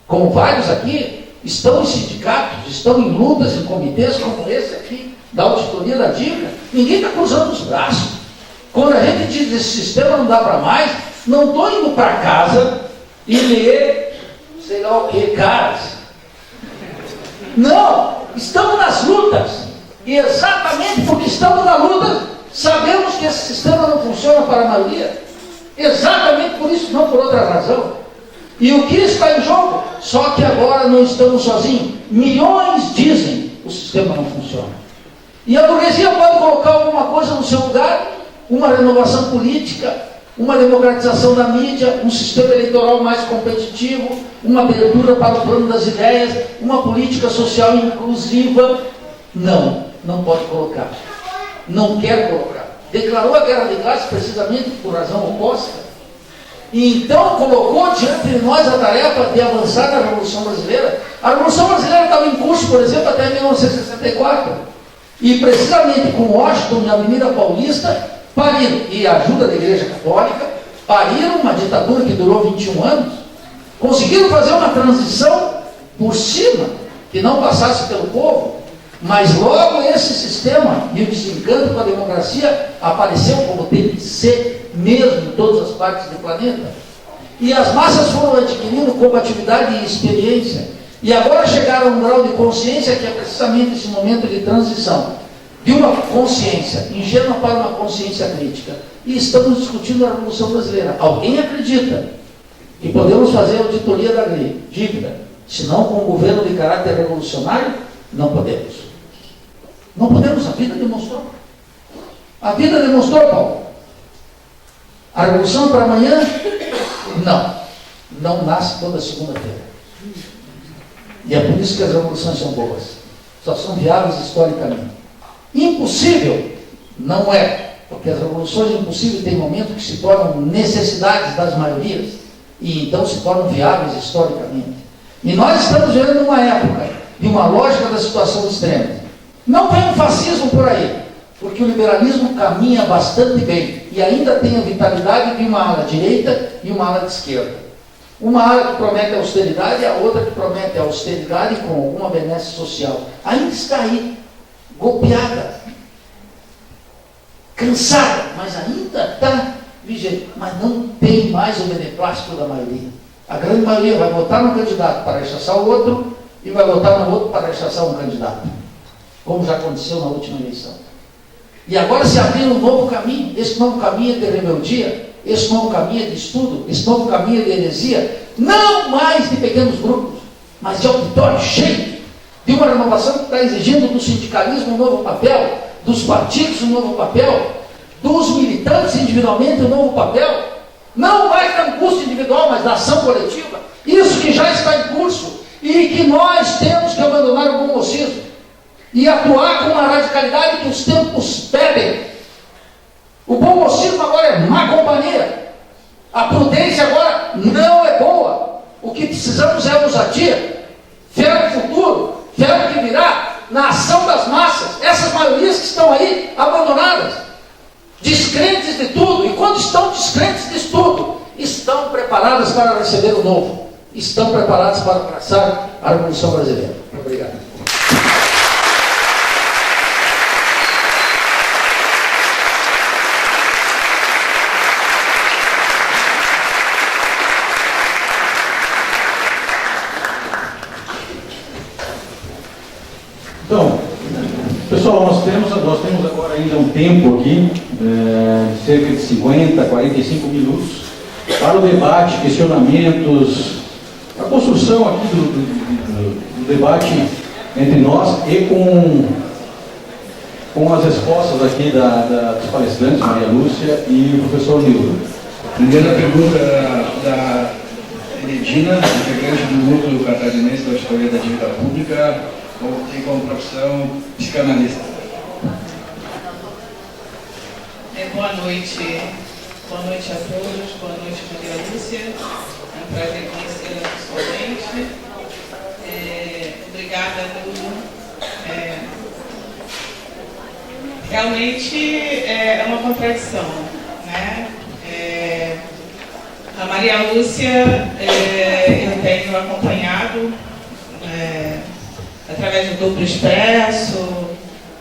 como vários aqui, estão em sindicatos, estão em lutas, em comitês como esse aqui, da auditoria da dívida. Ninguém está cruzando os braços. Quando a gente diz que esse sistema não dá para mais, não estou indo para casa e ler, sei lá o que, caras. Não, estamos nas lutas. E exatamente porque estamos na luta, sabemos que esse sistema não funciona para a maioria. Exatamente por isso, não por outra razão. E o que está em jogo? Só que agora não estamos sozinhos. Milhões dizem que o sistema não funciona. E a burguesia pode colocar alguma coisa no seu lugar, uma renovação política, uma democratização da mídia, um sistema eleitoral mais competitivo, uma abertura para o plano das ideias, uma política social inclusiva. Não pode colocar. Não quer colocar. Declarou a guerra de classe precisamente por razão oposta. E então colocou diante de nós a tarefa de avançar na Revolução Brasileira. A Revolução Brasileira estava em curso, por exemplo, até 1964. E precisamente com Washington e a Avenida Paulista, pariram, e a ajuda da Igreja Católica, pariram uma ditadura que durou 21 anos, conseguiram fazer uma transição por cima, que não passasse pelo povo, mas logo esse sistema e o desencanto com a democracia apareceu como tem que ser mesmo em todas as partes do planeta. E as massas foram adquirindo combatividade e experiência, e agora chegaram a um grau de consciência que é precisamente esse momento de transição, de uma consciência ingênua para uma consciência crítica. E estamos discutindo a Revolução Brasileira. Alguém acredita que podemos fazer a auditoria da dívida, se não com um governo de caráter revolucionário? Não podemos. Não podemos, a vida demonstrou. A vida demonstrou, Paulo. A revolução é para amanhã? Não nasce toda segunda-feira. E é por isso que as revoluções são boas. Só são viáveis historicamente. Impossível? Não é. Porque as revoluções impossíveis têm momentos que se tornam necessidades das maiorias e então se tornam viáveis historicamente. E nós estamos vivendo uma época de uma lógica da situação extrema. Não vem um fascismo por aí, porque o liberalismo caminha bastante bem e ainda tem a vitalidade de uma ala direita e uma ala de esquerda. Uma ala que promete austeridade e a outra que promete austeridade com alguma benesse social. Ainda está aí, golpeada, cansada, mas ainda está vigente. Mas não tem mais o beneplácito da maioria. A grande maioria vai votar no candidato para rechaçar o outro e vai votar no outro para rechaçar um candidato, como já aconteceu na última eleição. E agora se abriu um novo caminho. Esse novo caminho é de rebeldia, esse novo caminho é de estudo, esse novo caminho é de heresia, não mais de pequenos grupos, mas de auditório cheio, de uma renovação que está exigindo do sindicalismo um novo papel, dos partidos um novo papel, dos militantes individualmente um novo papel, não mais da angústia individual, mas da ação coletiva. Isso que já está em curso e que nós temos que abandonar o bom mocismo e atuar com a radicalidade que os tempos pedem. O bom mocismo agora é má companhia. A prudência agora não é boa. O que precisamos é ousadia, fé no futuro, fé no que virá, na ação das massas. Essas maiorias que estão aí abandonadas, descrentes de tudo, e quando estão descrentes de tudo, estão preparadas para receber o novo, estão preparadas para abraçar a Revolução Brasileira. Obrigado. Então, pessoal, nós temos agora ainda um tempo aqui, de cerca de 50, 45 minutos, para o debate, questionamentos, a construção aqui do debate entre nós e com as respostas aqui dos palestrantes, Maria Lúcia e o professor Nildo. Primeira pergunta da Edina, integrante do Núcleo Catarinense da Auditoria da Dívida Pública, tem como profissão psicanalista. Boa noite a todos, boa noite Maria Lúcia, é um prazer conhecê-la pessoalmente. Obrigada, Nuno. Realmente é uma contradição, né? A Maria Lúcia eu tenho acompanhado através do Duplo Expresso,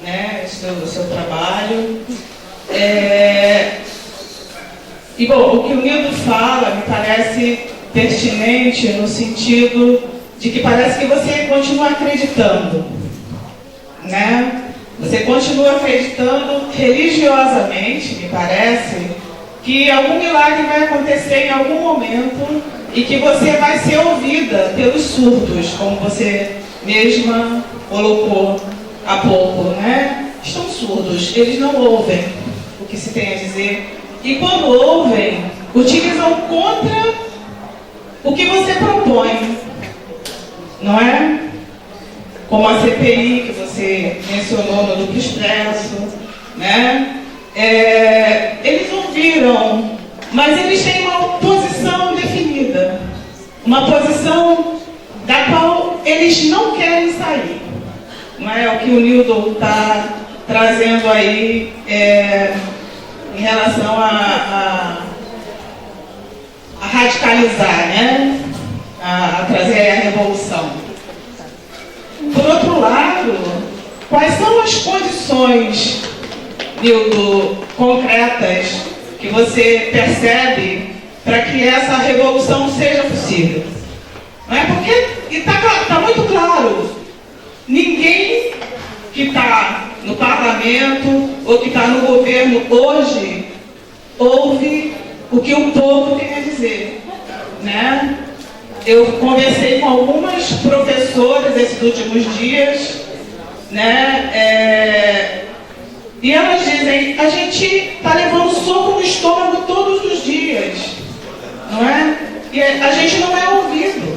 né, o seu trabalho. E, bom, o que o Nildo fala me parece pertinente no sentido de que parece que você continua acreditando, né? Você continua acreditando religiosamente, me parece, que algum milagre vai acontecer em algum momento e que você vai ser ouvida pelos surdos, como você mesma colocou há pouco, né? Estão surdos, eles não ouvem o que se tem a dizer. E quando ouvem, utilizam contra o que você propõe, não é? Como a CPI que você mencionou no Duplo Expresso, né? Eles ouviram, mas eles têm uma posição definida, uma posição da qual eles não querem sair. Não é o que o Nildo está trazendo aí em relação a radicalizar, né? A trazer a revolução. Por outro lado, quais são as condições, Nildo, concretas que você percebe para que essa revolução seja possível? Não é? Porque está muito claro, ninguém que está no parlamento ou que está no governo hoje ouve o que o povo tem a dizer, né? Eu conversei com algumas professoras esses últimos dias, né? E elas dizem, a gente está levando soco no estômago todos os dias, não é? E a gente não é ouvido.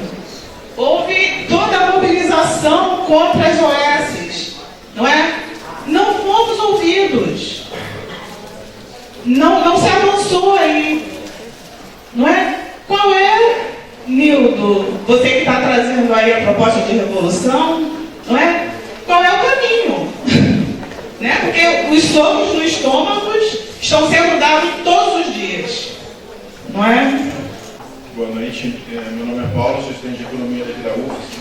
Houve toda a mobilização contra as OS, não é? Não fomos ouvidos. Não se avançou aí, não é? Qual é, Nildo, você que está trazendo aí a proposta de revolução, não é? Qual é o caminho? Né? Porque os socos no estômago estão sendo dados todos os dias, não é? Boa noite, meu nome é Paulo, sou estudante de Economia daqui da UFSC.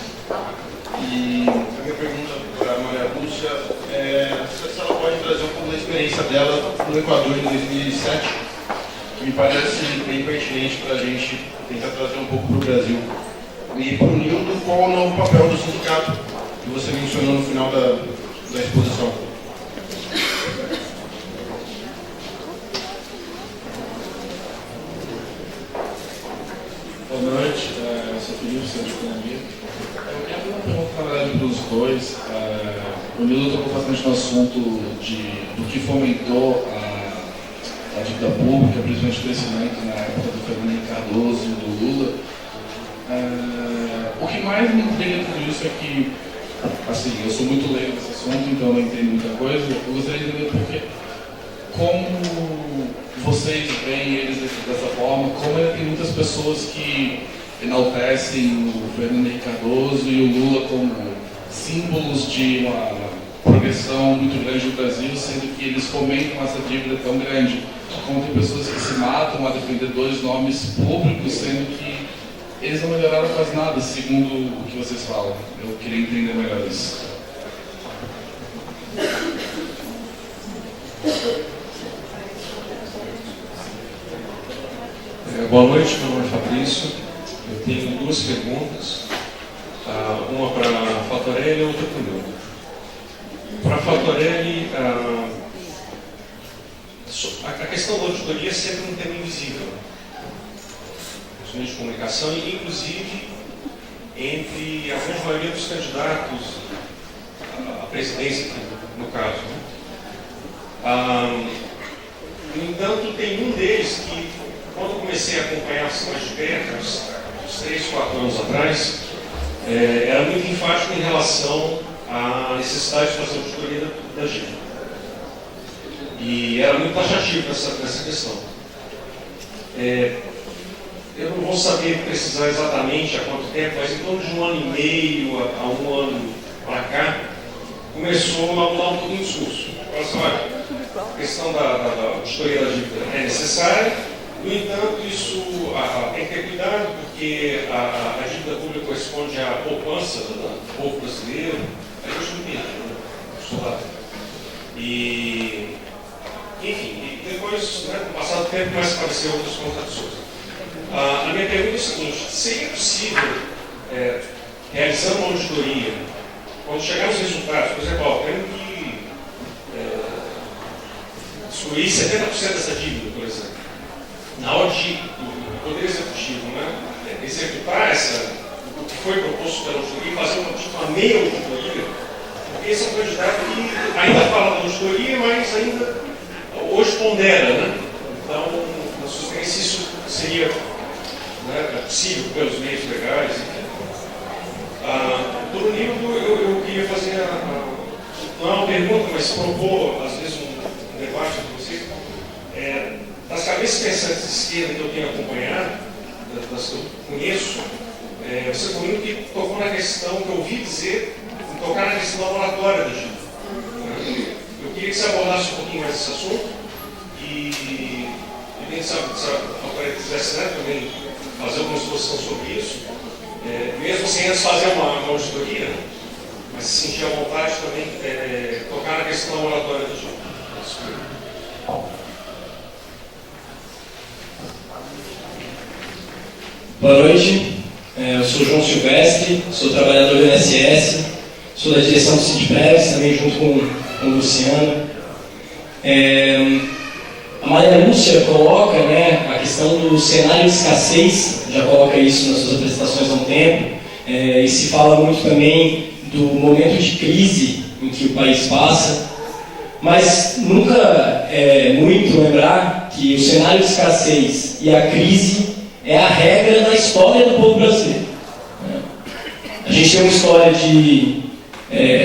E a minha pergunta para a Maria Lúcia é se ela pode trazer um pouco da experiência dela no Equador em 2007, que me parece bem pertinente para a gente tentar trazer um pouco para o Brasil. E para o Nildo, qual é o novo papel do sindicato que você mencionou no final da exposição? Boa noite, sou Felipe, sou de Economia. Eu quero uma pergunta, na verdade, para os dois. O Nildo tocou bastante no assunto do que fomentou a dívida pública, principalmente o crescimento na época do Fernando Henrique Cardoso e do Lula. O que mais me intriga em tudo isso é que, assim, eu sou muito leigo nesse assunto, então não entendo muita coisa. Eu gostaria de entender porque, como vocês veem eles dessa forma, como tem muitas pessoas que enaltecem o Fernando Henrique Cardoso e o Lula como símbolos de uma progressão muito grande no Brasil, sendo que eles fomentam essa dívida tão grande. Como tem pessoas que se matam a defender dois nomes públicos, sendo que eles não melhoraram quase nada, segundo o que vocês falam. Eu queria entender melhor isso. Boa noite, meu nome é Fabrício. Eu tenho duas perguntas, uma para a Fattorelli e outra para o Nildo. Para a Fattorelli, a questão da auditoria é sempre um tema invisível nos meios de comunicação, e inclusive entre a grande maioria dos candidatos à presidência, no caso. No entanto, tem um deles que, quando eu comecei a acompanhar mais de perto, uns 3, 4 anos atrás, era muito enfático em relação à necessidade de fazer auditoria da dívida. E era muito taxativo nessa questão. Eu não vou saber precisar exatamente há quanto tempo, mas em torno de 1 ano e meio a 1 ano para cá, começou a mudar um pouquinho o discurso. Olha, a questão da auditoria da dívida é necessária. No entanto, isso tem que ter cuidado, porque a dívida pública corresponde à poupança do povo brasileiro. Aí eu não entendi, E, enfim, depois, no passado tempo, começa a aparecer outras contradições. A minha pergunta é a seguinte: seria possível, realizando uma auditoria, quando chegar os resultados, por exemplo, temos que excluir 70% dessa dívida, por exemplo, na hora do Poder Executivo, executar o que foi proposto pela auditoria, fazer uma meia auditoria, porque esse é um candidato que ainda fala da auditoria, mas ainda hoje pondera, Então, na sua experiência, isso seria possível pelos meios legais, enfim. Por nível, eu queria fazer não é uma pergunta, mas propor, às vezes, um debate com vocês. Das cabeças pensantes de esquerda que eu tenho acompanhado, das que eu conheço, você foi um que tocou na questão, que eu ouvi dizer, tocar na questão da moratória da dívida. Eu queria que você abordasse um pouquinho mais esse assunto e quem sabe se a autoridade quisesse também fazer alguma exposição sobre isso, mesmo sem antes fazer uma auditoria, mas se sentir à vontade também tocar na questão da moratória da dívida. Boa noite, eu sou João Silvestre, sou trabalhador do INSS, sou da direção do Sindipres, também junto com o Luciano. A Maria Lúcia coloca a questão do cenário de escassez, já coloca isso nas suas apresentações há um tempo, e se fala muito também do momento de crise em que o país passa, mas nunca é muito lembrar que o cenário de escassez e a crise é a regra da história do povo brasileiro. A gente tem uma história de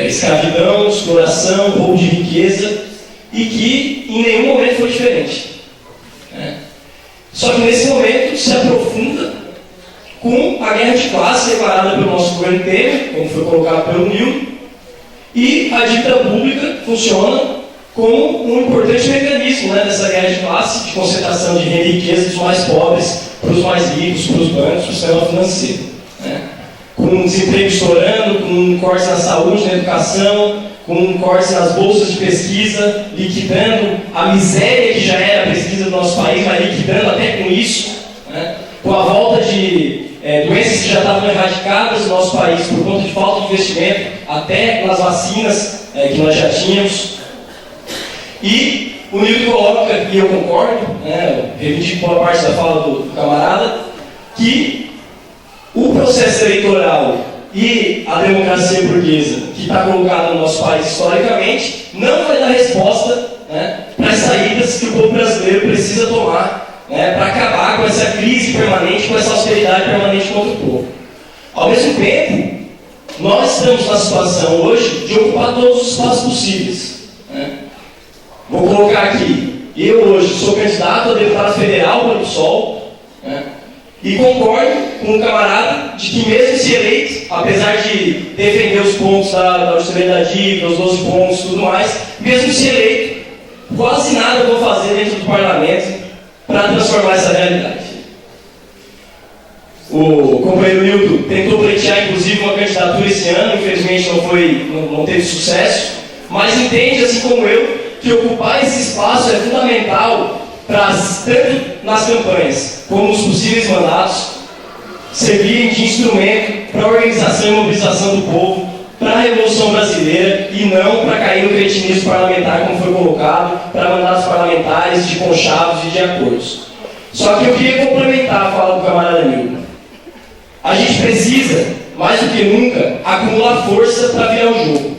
escravidão, exploração, roubo de riqueza, e que em nenhum momento foi diferente. Só que nesse momento se aprofunda com a guerra de classe declarada pelo nosso governo Temer, como foi colocado pelo Nildo, e a dívida pública funciona como um importante mecanismo dessa guerra de classe, de concentração de renda e riqueza dos mais pobres para os mais ricos, para os bancos, para o sistema financeiro. Com desemprego estourando, com cortes na saúde, na educação, com cortes nas bolsas de pesquisa, liquidando a miséria que já era a pesquisa do nosso país, mas liquidando até com isso, com a volta de doenças que já estavam erradicadas no nosso país por conta de falta de investimento, até nas vacinas que nós já tínhamos. E o Nildo coloca, e eu concordo, reivindico boa parte da fala do camarada, que o processo eleitoral e a democracia burguesa, que está colocada no nosso país historicamente, não vai dar resposta, né, para as saídas que o povo brasileiro precisa tomar, né, para acabar com essa crise permanente, com essa austeridade permanente contra o povo. Ao mesmo tempo, nós estamos na situação hoje de ocupar todos os espaços possíveis, né? Vou colocar aqui, eu hoje sou candidato a deputado federal pelo PSOL, né? E concordo com o camarada de que mesmo se eleito, apesar de defender os pontos da austeridade da dívida, os 12 pontos e tudo mais, mesmo se eleito, quase nada eu vou fazer dentro do parlamento para transformar essa realidade. O companheiro Nilton tentou pleitear, inclusive, uma candidatura esse ano, infelizmente não teve sucesso, mas entende, assim como eu, que ocupar esse espaço é fundamental tanto nas campanhas como nos possíveis mandatos servirem de instrumento para a organização e mobilização do povo, para a Revolução Brasileira e não para cair no cretinismo parlamentar, como foi colocado, para mandatos parlamentares de conchados e de acordos. Só que eu queria complementar a fala do camarada Nilton. A gente precisa, mais do que nunca, acumular força para virar o jogo.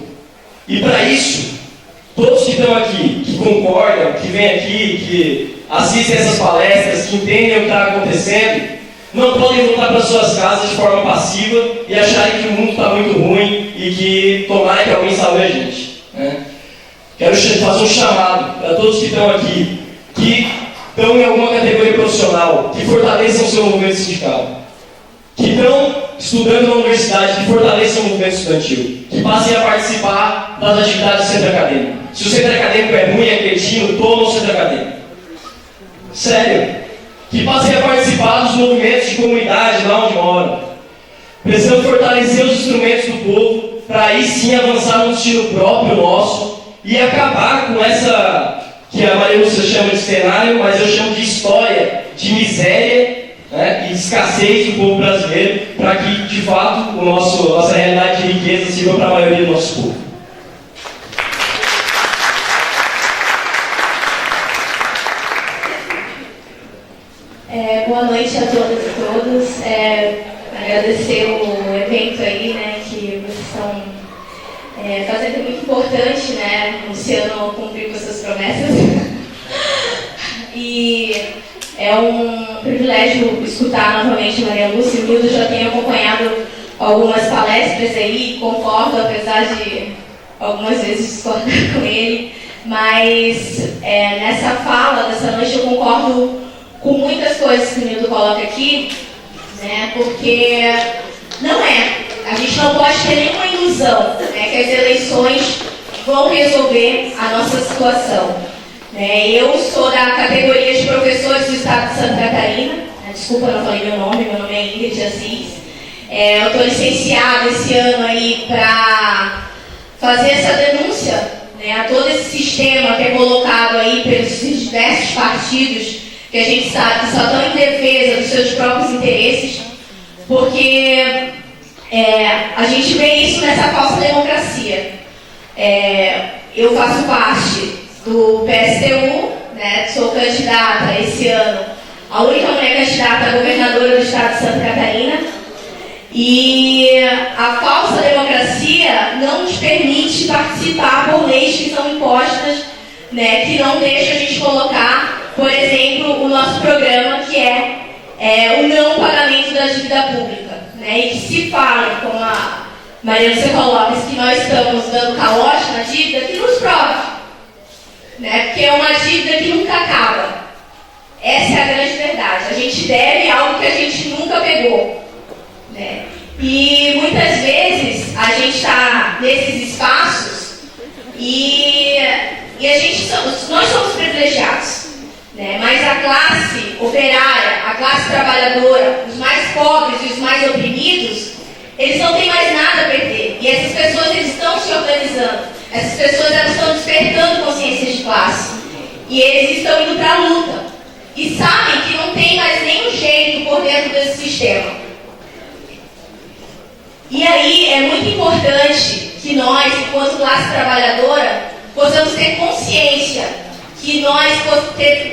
E para isso, todos que estão aqui, que concordam, que vêm aqui, que assistem essas palestras, que entendem o que está acontecendo, não podem voltar para suas casas de forma passiva e acharem que o mundo está muito ruim e que tomara que alguém salve a gente, né? Quero fazer um chamado para todos que estão aqui, que estão em alguma categoria profissional, que fortaleçam o seu movimento sindical, que estão estudando na universidade, que fortaleçam o movimento estudantil, que passem a participar das atividades do centro acadêmico. Se o centro acadêmico é ruim, é cretino, toma o centro acadêmico. Sério. Que passem a participar dos movimentos de comunidade lá onde moram. Precisamos fortalecer os instrumentos do povo para aí sim avançar no destino próprio nosso e acabar com essa que a Maria Lúcia chama de cenário, mas eu chamo de história, de miséria, né, e de escassez do povo brasileiro, para que, de fato, nossa realidade de riqueza sirva para a maioria do nosso povo. Boa noite a todas e todos. Agradecer o evento aí, né, que vocês estão fazendo muito importante, né? O Luciano cumpriu com suas promessas. E é um privilégio escutar novamente Maria Lúcia. O Nildo já tem acompanhado algumas palestras aí, concordo, apesar de algumas vezes discordar com ele. Mas nessa fala dessa noite eu concordo com muitas coisas que o Nildo coloca aqui, né, porque a gente não pode ter nenhuma ilusão, né, que as eleições vão resolver a nossa situação. Né. Eu sou da categoria de professores do estado de Santa Catarina, né, desculpa, não falei meu nome é Ingrid Assis. Eu estou licenciada esse ano aí para fazer essa denúncia, né, a todo esse sistema que é colocado aí pelos diversos partidos que a gente sabe que só estão em defesa dos seus próprios interesses, porque a gente vê isso nessa falsa democracia. Eu faço parte do PSTU, né, sou candidata esse ano, a única mulher candidata a governadora do estado de Santa Catarina, e a falsa democracia não nos permite participar por leis que são impostas, né, que não deixam a gente colocar, por exemplo, o nosso programa, que é o não pagamento da dívida pública, né? E que se fala, como a Maria Lúcia coloca, que nós estamos dando calote na dívida, que nos prove, né? Porque é uma dívida que nunca acaba. Essa é a grande verdade. A gente deve algo que a gente nunca pegou, né? E muitas vezes a gente está nesses espaços e nós somos privilegiados. Né? Mas a classe operária, a classe trabalhadora, os mais pobres e os mais oprimidos, eles não têm mais nada a perder. E essas pessoas eles estão se organizando. Essas pessoas elas estão despertando consciência de classe. E eles estão indo para a luta. E sabem que não tem mais nenhum jeito por dentro desse sistema. E aí é muito importante que nós, enquanto classe trabalhadora, possamos ter consciência que nós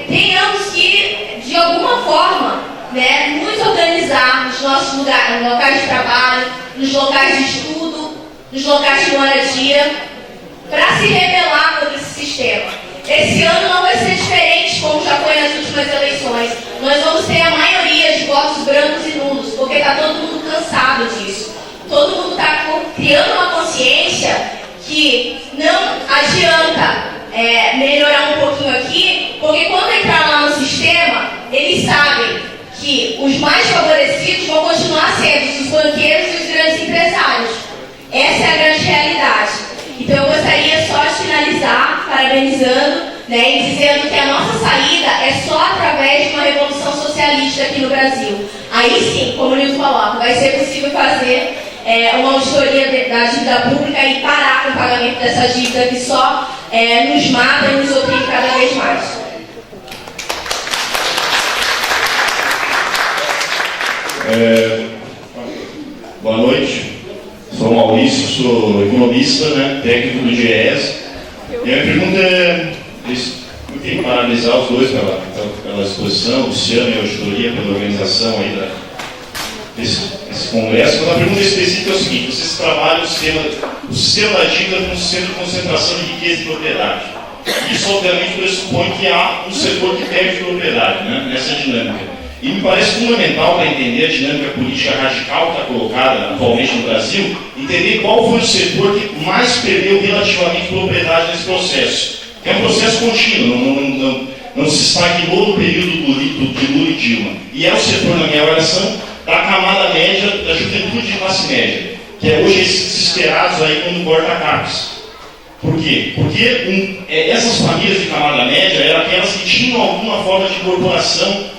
tenhamos que, de alguma forma, né, nos organizar nos nossos locais de trabalho, nos locais de estudo, nos locais de moradia, para se rebelar contra esse sistema. Esse ano não vai ser diferente, como já foi nas últimas eleições. Nós vamos ter a maioria de votos brancos e nulos, porque está todo mundo cansado disso. Todo mundo está criando uma consciência que não adianta melhorar um pouquinho aqui, porque quando entrar lá no sistema, eles sabem que os mais favorecidos vão continuar sendo os banqueiros e os grandes empresários. Essa é a grande realidade. Então eu gostaria só de finalizar parabenizando, né, e dizendo que a nossa saída é só através de uma revolução socialista aqui no Brasil. Aí sim, como o Nilton coloca, vai ser possível fazer uma auditoria da dívida pública e parar com o pagamento dessa dívida que só nos mata e nos oprime cada vez mais. Boa noite, sou Maurício, sou economista, né, técnico do GES. E a minha pergunta é, eu tenho que paralisar os dois pela exposição, o Luciano e a auditoria, pela organização aí desse congresso. Mas a pergunta específica é o seguinte: vocês trabalham o sistema da dívida como sistema de concentração de riqueza e propriedade. Isso obviamente pressupõe que há um setor que perde propriedade, né, nessa dinâmica. E me parece fundamental para entender a dinâmica política radical que está colocada atualmente no Brasil, entender qual foi o setor que mais perdeu relativamente propriedade nesse processo. É um processo contínuo, não se estagnou no período de Lula e Dilma. E é o setor, na minha avaliação, da camada média, da juventude de classe média, que é hoje esses desesperados aí quando corta a CAPES. Por quê? Porque essas famílias de camada média eram aquelas que tinham alguma forma de incorporação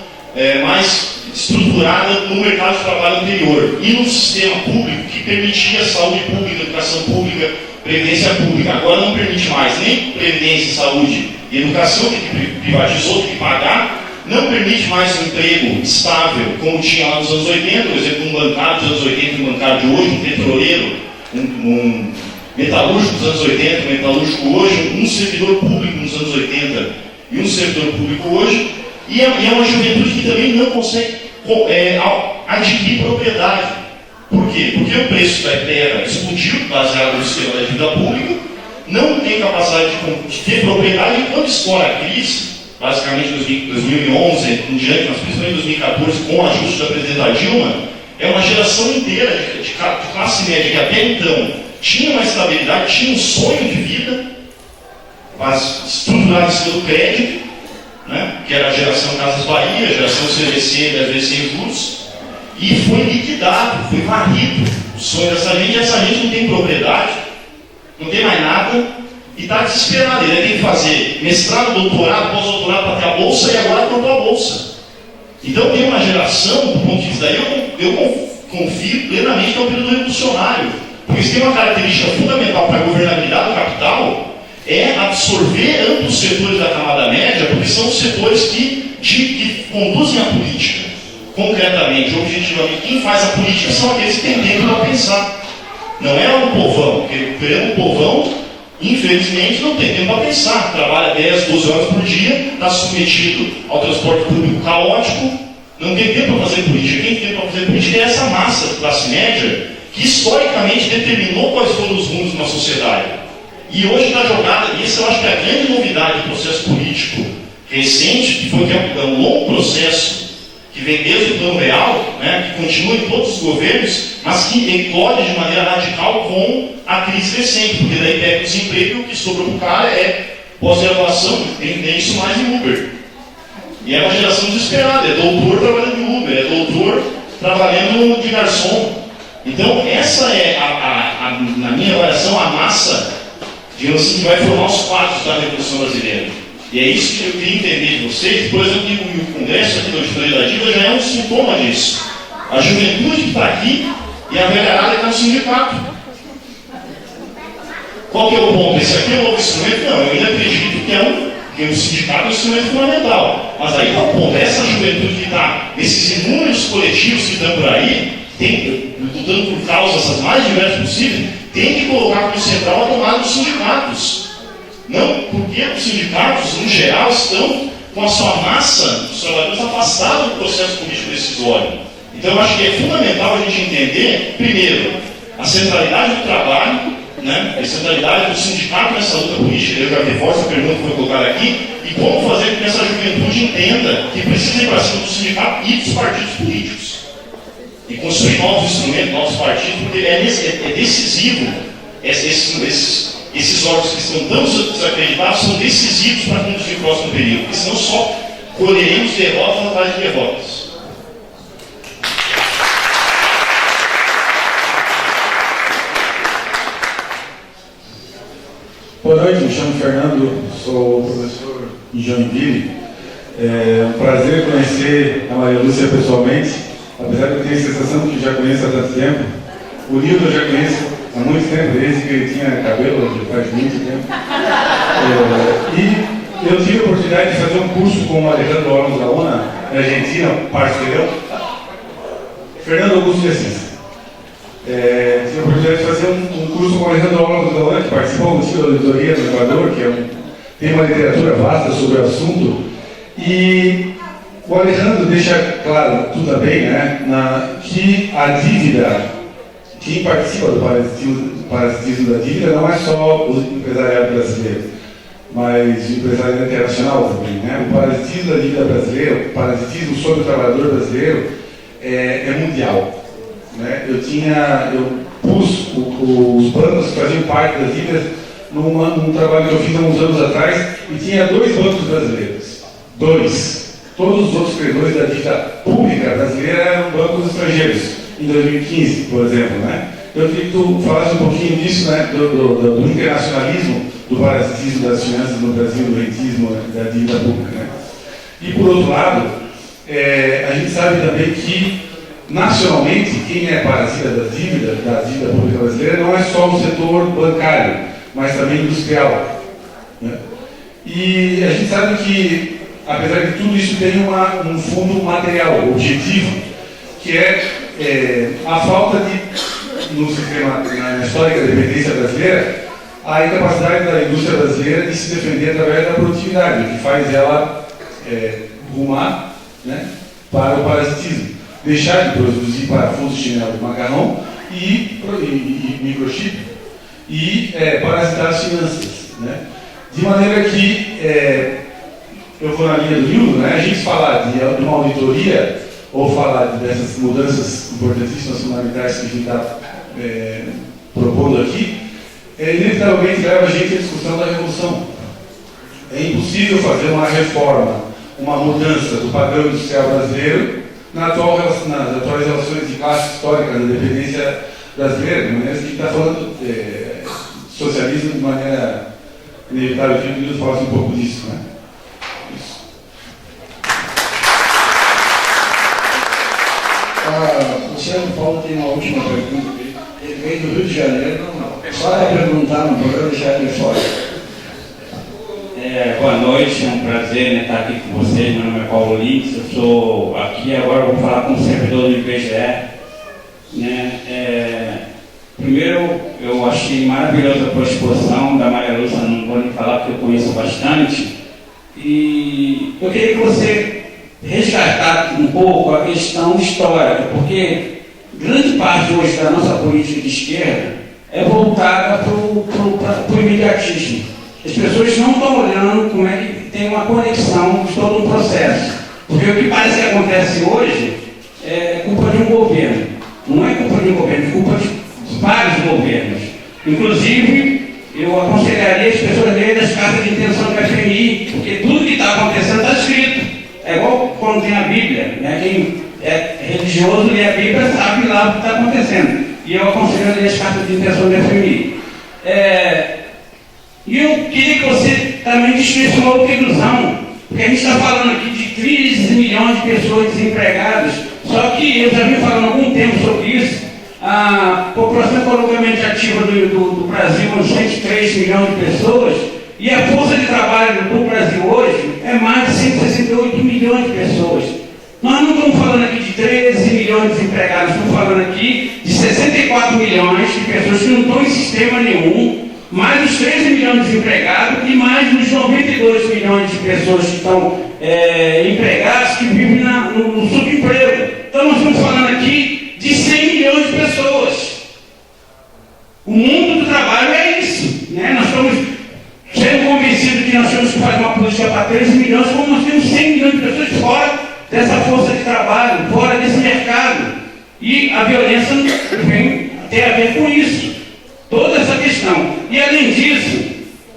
mais estruturada no mercado de trabalho anterior e no sistema público que permitia saúde pública, educação pública, previdência pública. Agora não permite mais nem previdência, saúde e educação, tem que privatizou, tem que pagar, não permite mais um emprego estável, como tinha lá nos anos 80, por exemplo, um bancário dos anos 80 e um bancário de hoje, um petroleiro, um metalúrgico dos anos 80, um metalúrgico hoje, um servidor público nos anos 80 e um servidor público hoje. E é uma juventude que também não consegue adquirir propriedade. Por quê? Porque o preço da terra explodiu, baseado no sistema da dívida pública, não tem capacidade de ter propriedade, e quando estoura a crise, basicamente em 2011 em diante, mas principalmente em 2014, com o ajuste da presidenta Dilma, é uma geração inteira de classe média que até então tinha uma estabilidade, tinha um sonho de vida, mas estruturado pelo crédito, né, que era a geração Casas Bahia, a geração CVC, 10 vezes sem juros, e foi liquidado, foi varrido. O sonho dessa gente, essa gente não tem propriedade, não tem mais nada, e está desesperado. Ele tem que fazer mestrado, doutorado, pós-doutorado para ter a bolsa, e agora comprou a bolsa. Então tem uma geração, do ponto de vista daí, eu confio plenamente que é um período revolucionário, porque isso tem uma característica fundamental para a governabilidade do capital, é absorver amplos setores da camada média, porque são os setores que conduzem a política. Concretamente, objetivamente, quem faz a política são aqueles que têm tempo para pensar. Não é o povão, porque o povão, infelizmente, não tem tempo para pensar. Trabalha 10, 12 horas por dia, está submetido ao transporte público caótico, não tem tempo para fazer política. Quem tem tempo para fazer política é essa massa de classe média que historicamente determinou quais foram os rumos de uma sociedade. E hoje está jogada, e isso eu acho que é a grande novidade do processo político recente, que foi que é um longo processo, que vem desde o Plano Real, né, que continua em todos os governos, mas que eclode de maneira radical com a crise recente, porque daí pega o desemprego e o que sobrou para o cara é pós-graduação, tem isso mais em Uber. E é uma geração desesperada, é doutor trabalhando em Uber, é doutor trabalhando de garçom. Então essa é, na minha avaliação, a massa, digamos assim, que vai formar os quadros da Revolução Brasileira. E é isso que eu queria entender de vocês. Por exemplo, o Congresso aqui da Auditoria da Dívida já é um sintoma disso. A juventude que está aqui e a velharada que está no sindicato. Qual que é o ponto? Esse aqui é um novo instrumento? Não, eu ainda acredito que o sindicato é um instrumento fundamental. Mas aí está o ponto. Essa juventude que está, esses inúmeros coletivos que estão por aí, lutando por causas as mais diversas possíveis, tem que colocar como central a tomada dos sindicatos. Não, porque os sindicatos, no geral, estão com a sua massa, os trabalhadores afastados do processo político decisório. Então, eu acho que é fundamental a gente entender, primeiro, A centralidade do trabalho, né? A centralidade do sindicato nessa luta política. Eu já reforço a pergunta que foi colocada aqui, e como fazer com que essa juventude entenda que precisa ir para cima do sindicato e dos partidos políticos. E construir novos instrumentos, novos partidos, porque é decisivo. Esses órgãos que estão tão desacreditados são decisivos para conduzir o próximo período, porque senão só colheremos derrotas atrás de derrotas. Boa noite, me chamo Fernando, sou professor em Joinville. É um prazer conhecer a Maria Lúcia pessoalmente, apesar de eu ter a sensação que já conheço há tanto tempo. O Nildo eu já conheço há muito tempo, desde que ele tinha cabelo, já faz muito tempo. E eu tive a oportunidade de fazer um curso com o Alejandro Olmos Gaona, na Argentina, parceirão, Fernando Augusto de Assis. Tive a oportunidade de fazer um curso com o Alejandro Olmos Gaona, que participou do Ciclo de Auditoria no Equador, que tem uma literatura vasta sobre o assunto. E o Alejandro deixa claro, tudo também, né, que a dívida, quem participa do parasitismo da dívida não é só o empresariado brasileiro, mas o empresariado internacional também. Né? O parasitismo da dívida brasileira, o parasitismo sobre o trabalhador brasileiro é mundial. Né? Eu pus os bancos que faziam parte das dívidas num trabalho que eu fiz há uns anos atrás, e tinha 2 bancos brasileiros. 2. Todos os outros credores da dívida pública brasileira eram bancos estrangeiros, em 2015, por exemplo. Né? Eu queria que tu falasse um pouquinho disso, né? do internacionalismo, do parasitismo das finanças no Brasil, do rentismo, né? da dívida pública. Né? E, por outro lado, a gente sabe também que, nacionalmente, quem é parasita da dívida pública brasileira não é só o setor bancário, mas também industrial. Né? E a gente sabe que, apesar de tudo isso, tem um fundo material, objetivo, que é a falta de, no sistema, na história da dependência brasileira, a incapacidade da indústria brasileira de se defender através da produtividade, que faz ela rumar, né, para o parasitismo. Deixar de produzir parafuso, chinelo, macarrão e microchip e parasitar as finanças. Né? De maneira que, eu vou na linha do Nildo, né? A gente falar de uma auditoria ou falar dessas mudanças importantíssimas fundamentais que a gente está propondo aqui, inevitavelmente leva a gente à discussão da revolução. É impossível fazer uma reforma, uma mudança do padrão industrial brasileiro nas atuais relações de classe histórica da dependência brasileira, de maneira que a gente está falando socialismo de maneira inevitável. Eu queria que falasse um pouco disso. Né? O Luciano Paulo tem uma última pergunta. Ele veio do Rio de Janeiro, só para perguntar no programa deixar ele fora. Boa noite, é um prazer estar aqui com vocês. Meu nome é Paulo Lins, eu sou aqui agora, vou falar com o servidor do IBGE. Primeiro, eu achei maravilhosa a exposição da Maria Lúcia, não vou nem falar porque eu conheço bastante. E eu queria que você resgatasse um pouco a questão histórica, porque grande parte hoje da nossa política de esquerda é voltada para o imediatismo. As pessoas não estão olhando como é que tem uma conexão de todo um processo. Porque o que parece que acontece hoje é culpa de um governo. Não é culpa de um governo, é culpa de vários governos. Inclusive, eu aconselharia as pessoas a lerem as cartas de intenção do FMI, porque tudo que está acontecendo está escrito. É igual quando tem a Bíblia, né? Quem é religioso lê a Bíblia sabe lá o que está acontecendo. E eu aconselho a ler as cartas de intenção do FMI. E eu queria que você também destruísse uma outra ilusão, porque a gente está falando aqui de 13 milhões de pessoas desempregadas, só que eu já vim falando há algum tempo sobre isso. A população economicamente ativa do Brasil é 103 milhões de pessoas, e a força de trabalho do Brasil hoje é mais de 168 milhões de pessoas. Nós não estamos falando aqui de 13 milhões de desempregados, estamos falando aqui de 64 milhões de pessoas que não estão em sistema nenhum, mais os 13 milhões de desempregados e mais os 92 milhões de pessoas que estão empregados, que vivem no subemprego. Então nós estamos falando aqui de 100 milhões de pessoas. faz uma política para 13 milhões, como nós temos 100 milhões de pessoas fora dessa força de trabalho, fora desse mercado. E a violência tem a ver com isso, toda essa questão. E além disso,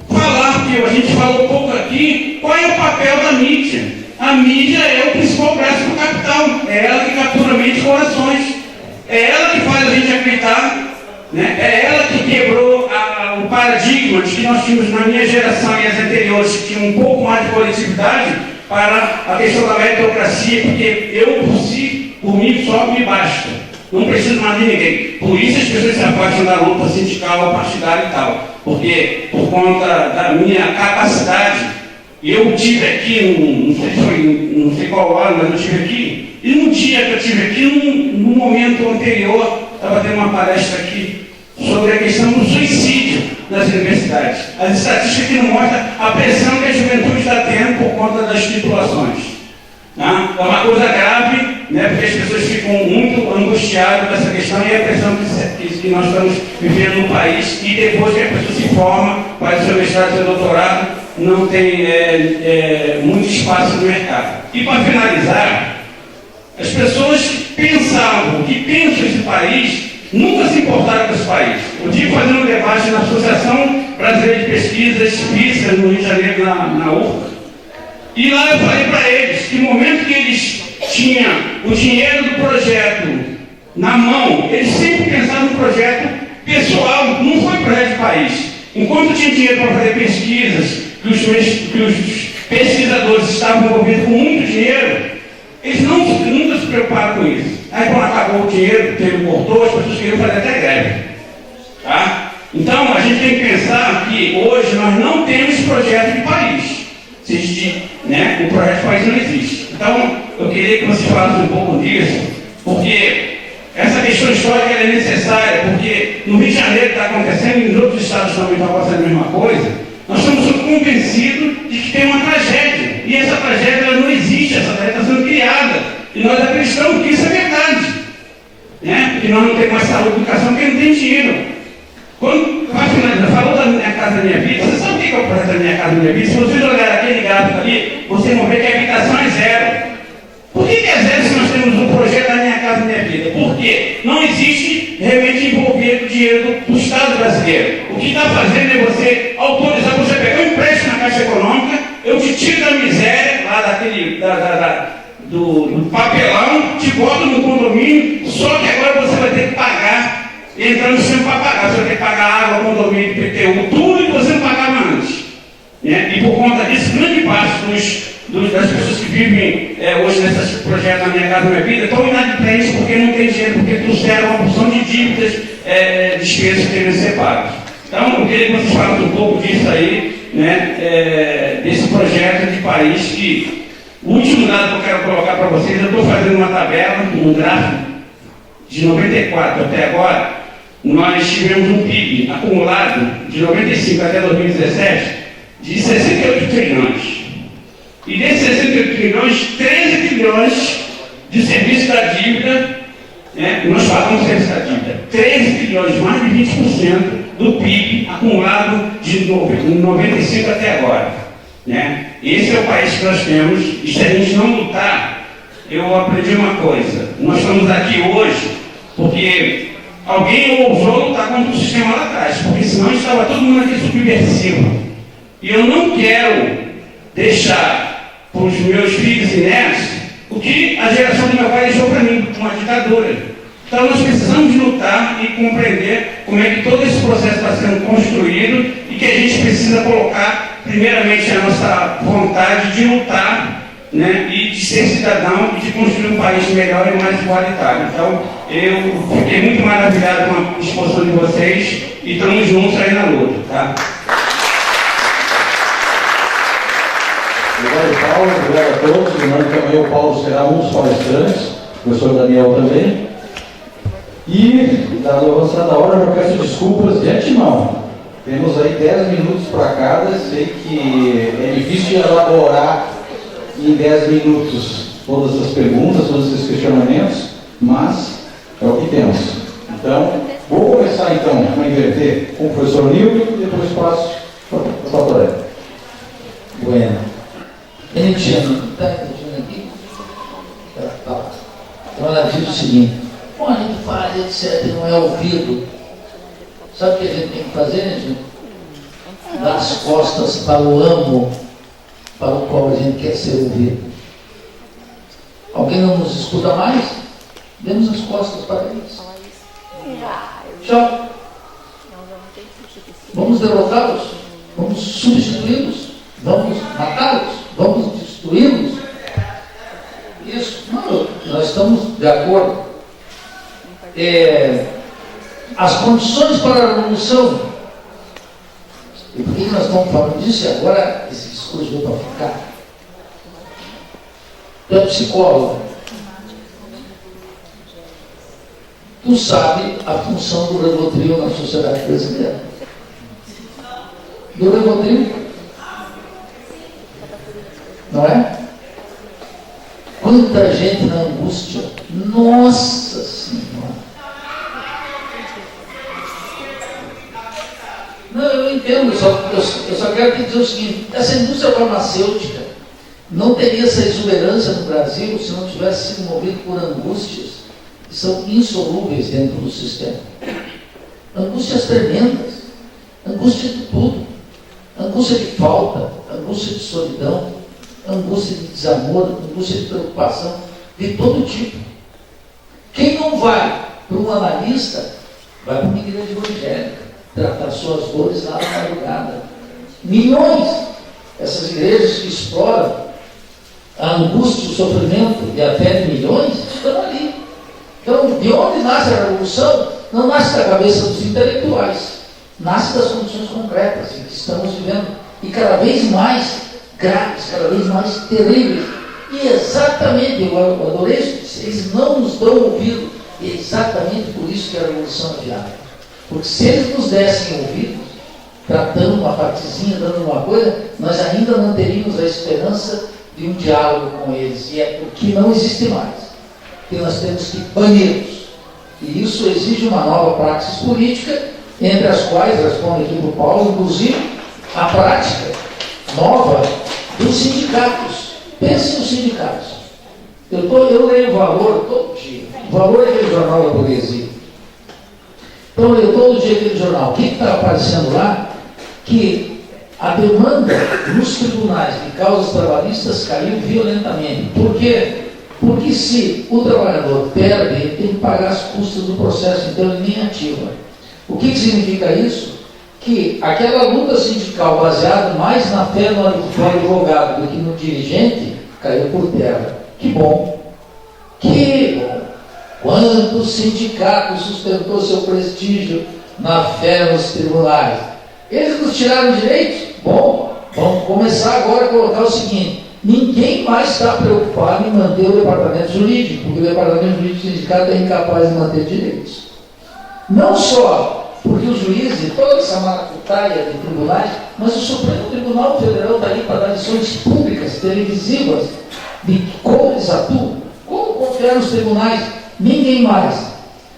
falar, que a gente falou pouco aqui, qual é o papel da mídia? A mídia é o principal braço do capital, é ela que captura mentes e corações, é ela que faz a gente acreditar, né? É ela que quebrou o paradigma de que nós tínhamos na minha geração e as anteriores, que tinham um pouco mais de coletividade, para a questão da meritocracia, porque eu, por mim, só me basta. Não preciso mais de ninguém. Por isso as pessoas se afastam da luta sindical, partidária e tal. Porque, por conta da minha capacidade, eu tive aqui, não sei qual ano, mas eu tive aqui, e no dia que eu tive aqui, num momento anterior, estava tendo uma palestra aqui sobre a questão do suicídio nas universidades. As estatísticas que não mostram a pressão que a juventude está tendo por conta das titulações. Tá? É uma coisa grave, né, porque as pessoas ficam muito angustiadas com essa questão e a pressão que nós estamos vivendo no país, e depois que a pessoa se forma, faz o seu mestrado, seu doutorado, não tem muito espaço no mercado. E para finalizar, as pessoas que pensam esse país nunca se importaram com esse país. Eu tive fazendo um debate na Associação Brasileira de Pesquisas Físicas no Rio de Janeiro, na URCA. E lá eu falei para eles que no momento que eles tinham o dinheiro do projeto na mão, eles sempre pensavam no projeto pessoal, não foi projeto de país. Enquanto tinha dinheiro para fazer pesquisas, que os pesquisadores estavam envolvidos com muito dinheiro, eles nunca se preocuparam com isso. Aí quando acabou o dinheiro, o dinheiro cortou, as pessoas queriam fazer até greve. Tá? Então a gente tem que pensar que hoje nós não temos projeto de país. O projeto de país não existe. Então eu queria que você falasse um pouco disso, porque essa questão histórica é necessária, porque no Rio de Janeiro está acontecendo, e nos outros estados também está acontecendo a mesma coisa. Nós estamos convencidos de que tem uma tragédia, e essa tragédia ela não existe, essa tragédia está sendo criada, e nós acreditamos que isso é verdade, né? Porque nós não temos mais saúde e educação, porque não tem dinheiro. Quando falou da Minha Casa Minha Vida, você sabe o que é o projeto da Minha Casa Minha Vida? Se vocês olharem aquele gráfico ali, vocês vão ver que a habitação é zero. Por que é zero se nós temos um projeto da Minha Casa Minha Vida? Porque não existe realmente envolver o dinheiro do Estado brasileiro. O que está fazendo é você autorizar, você pegar um empréstimo na Caixa Econômica, eu te tiro da miséria, lá do papelão, te boto no condomínio, só que agora você vai ter que pagar, entrar no sistema para pagar. Você vai ter que pagar água, condomínio, IPTU, tudo que você não pagava antes. Né? E por conta disso, grande parte das pessoas que vivem hoje nesses projetos da Minha Casa Minha Vida estão inadimplentes porque não tem dinheiro, porque trouxeram uma porção de dívidas, despesas que devem ser pagas. Então, eu queria que vocês falassem um pouco disso aí, né, desse projeto de país que, o último dado que eu quero colocar para vocês, eu estou fazendo uma tabela, um gráfico de 94 até agora, nós tivemos um PIB acumulado de 95 até 2017 de 68 trilhões. E desses 68 trilhões, 13 trilhões de serviço da dívida, né, nós pagamos serviço da dívida, 13 trilhões, mais de 20% do PIB acumulado de 95 até agora. Né? Esse é o país que nós temos, e se a gente não lutar, eu aprendi uma coisa, nós estamos aqui hoje porque alguém ousou lutar contra o sistema lá atrás, porque senão estava todo mundo aqui subversivo. E eu não quero deixar para os meus filhos e netos o que a geração do meu pai deixou para mim, uma ditadura. Então nós precisamos lutar e compreender como é que todo esse processo está sendo construído e que a gente precisa colocar primeiramente a nossa vontade de lutar, né, e de ser cidadão e de construir um país melhor e mais igualitário. Então eu fiquei muito maravilhado com a exposição de vocês e estamos juntos aí na luta. Tá? Obrigado, Paulo. Obrigado a todos. Lembrando que amanhã o Paulo será um dos palestrantes, o professor Daniel também. E, dada a avançada hora, eu já peço desculpas de antemão. Temos aí 10 minutos para cada. Sei que é difícil elaborar em 10 minutos todas as perguntas, todos esses questionamentos, mas é o que temos. Então, vou começar então a inverter com o professor Nilton e depois passo para a doutora. Bueno. Bueno. Beneditiano, está entendendo aqui? Tá. Então ela diz o seguinte: bom, a gente faz, etc., não é ouvido. Sabe o que a gente tem que fazer, gente? Dar as costas para o amo para o qual a gente quer ser ouvido. Alguém não nos escuta mais? Demos as costas para eles. Tchau. Vamos derrotá-los? Vamos substituí-los? Vamos matá-los? Vamos destruí-los? Isso. Não, nós estamos de acordo. As condições para a revolução. E por que nós estamos falando disso? E agora esse discurso veio para ficar. Tu é psicólogo. Tu sabe a função do Rivotril na sociedade brasileira. Do Rivotril. Não é? Quanta gente na angústia. Nossa Senhora. Não, eu entendo, eu só quero te dizer o seguinte: essa indústria farmacêutica não teria essa exuberância no Brasil se não tivesse sido movido por angústias que são insolúveis dentro do sistema. Angústias tremendas, angústia de tudo, angústia de falta, angústia de solidão, angústia de desamor, angústia de preocupação, de todo tipo. Quem não vai para um analista, vai para uma igreja evangélica, tratar suas dores lá na madrugada. Milhões, essas igrejas que exploram a angústia, o sofrimento e a fé de milhões, estão ali. Então, de onde nasce a revolução? Não nasce da cabeça dos intelectuais, nasce das condições concretas em que estamos vivendo, e cada vez mais graves, cada vez mais terríveis. E exatamente, eu adorei isso, eles não nos dão ouvido, e é exatamente por isso que a revolução é viável. Porque se eles nos dessem ouvidos, tratando uma partezinha, dando uma coisa, nós ainda manteríamos a esperança de um diálogo com eles, e é o que não existe mais. Que nós temos que bani-los. E isso exige uma nova praxis política, entre as quais, respondo aqui para o Paulo, inclusive, a prática nova dos sindicatos. Pense nos sindicatos. Eu leio o Valor todo dia. O Valor é aquele jornal da burguesia. Então, eu leio todo dia aquele jornal. O que está aparecendo lá? Que a demanda nos tribunais de causas trabalhistas caiu violentamente. Por quê? Porque se o trabalhador perde, ele tem que pagar as custas do processo, então ele nem ativa. O que significa isso? Que aquela luta sindical baseada mais na fé no advogado do que no dirigente, caiu por terra. Que bom! Que bom! Quantos sindicatos sustentou seu prestígio na fé nos tribunais? Eles nos tiraram direitos? Bom, vamos começar agora a colocar o seguinte: ninguém mais está preocupado em manter o departamento jurídico, porque o departamento jurídico do sindicato é incapaz de manter direitos. Não só porque os juízes e toda essa maracutaia de tribunais, mas o Supremo Tribunal Federal está ali para dar lições públicas, televisivas, de como eles atuam, como confiar nos tribunais. Ninguém mais.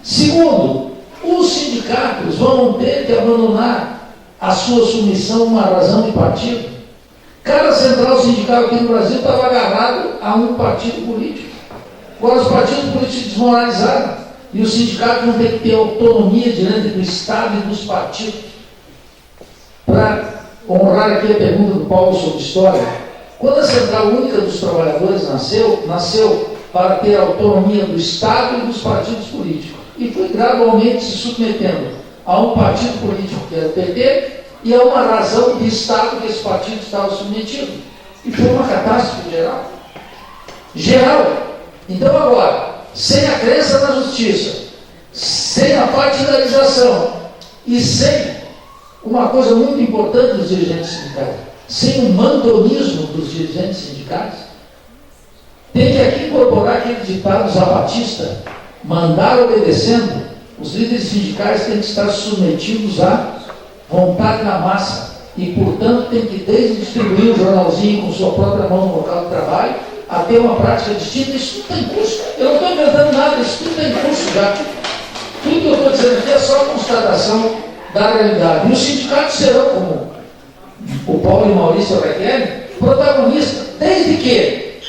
Segundo, os sindicatos vão ter que abandonar a sua submissão a uma razão de partido. Cada central sindical aqui no Brasil estava agarrado a um partido político. Agora os partidos políticos se desmoralizaram e os sindicatos vão ter que ter autonomia diante do Estado e dos partidos. Para honrar aqui a pergunta do Paulo sobre história, quando a Central Única dos Trabalhadores nasceu para ter a autonomia do Estado e dos partidos políticos, e foi gradualmente se submetendo a um partido político que era o PT e a uma razão de Estado que esse partido estava submetido. E foi uma catástrofe geral. Geral. Então agora, sem a crença na justiça, sem a partidarização e sem uma coisa muito importante dos dirigentes sindicais, sem o mandonismo dos dirigentes sindicais, tem que aqui incorporar aquele ditado zapatista: mandar obedecendo. Os líderes sindicais têm que estar submetidos à vontade da massa e, portanto, tem que desde distribuir um jornalzinho com sua própria mão no local de trabalho até uma prática distinta. Isso tudo tem curso. Eu não estou inventando nada, isso tudo tem curso já. Tudo que eu estou dizendo aqui é só a constatação da realidade. E os sindicatos serão, como o Paulo e o Maurício requerem, protagonista, desde que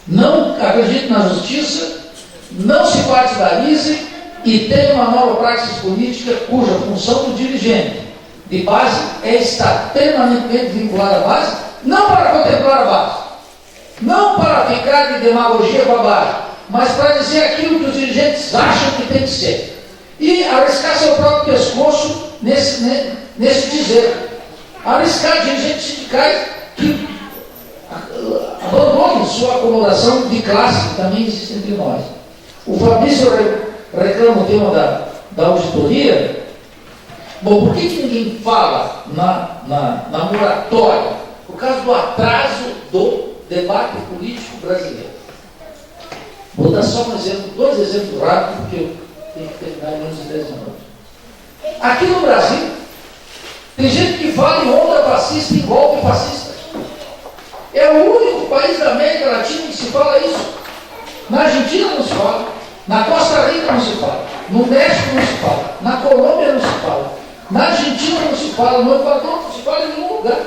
não acredite na justiça, não se partidarize e tenha uma nova praxis política cuja função do dirigente de base é estar permanentemente vinculado à base, não para contemplar a base, não para ficar de demagogia com a base, mas para dizer aquilo que os dirigentes acham que tem que ser. E arriscar seu próprio pescoço nesse dizer. Arriscar dirigentes sindicais que abandonem sua acomodação de classe, que também existe entre nós. O Fabrício reclama o tema da auditoria. Bom, por que ninguém fala na moratória? Por causa do atraso do debate político brasileiro. Vou dar só dois exemplos rápidos, porque eu tenho que terminar em menos de 10 minutos. Aqui no Brasil, tem gente que fala em onda fascista e golpe fascista. É o único país da América Latina que se fala isso. Na Argentina não se fala, na Costa Rica não se fala, no México não se fala, na Colômbia não se fala, na Argentina não se fala, no Equador não se fala em nenhum lugar.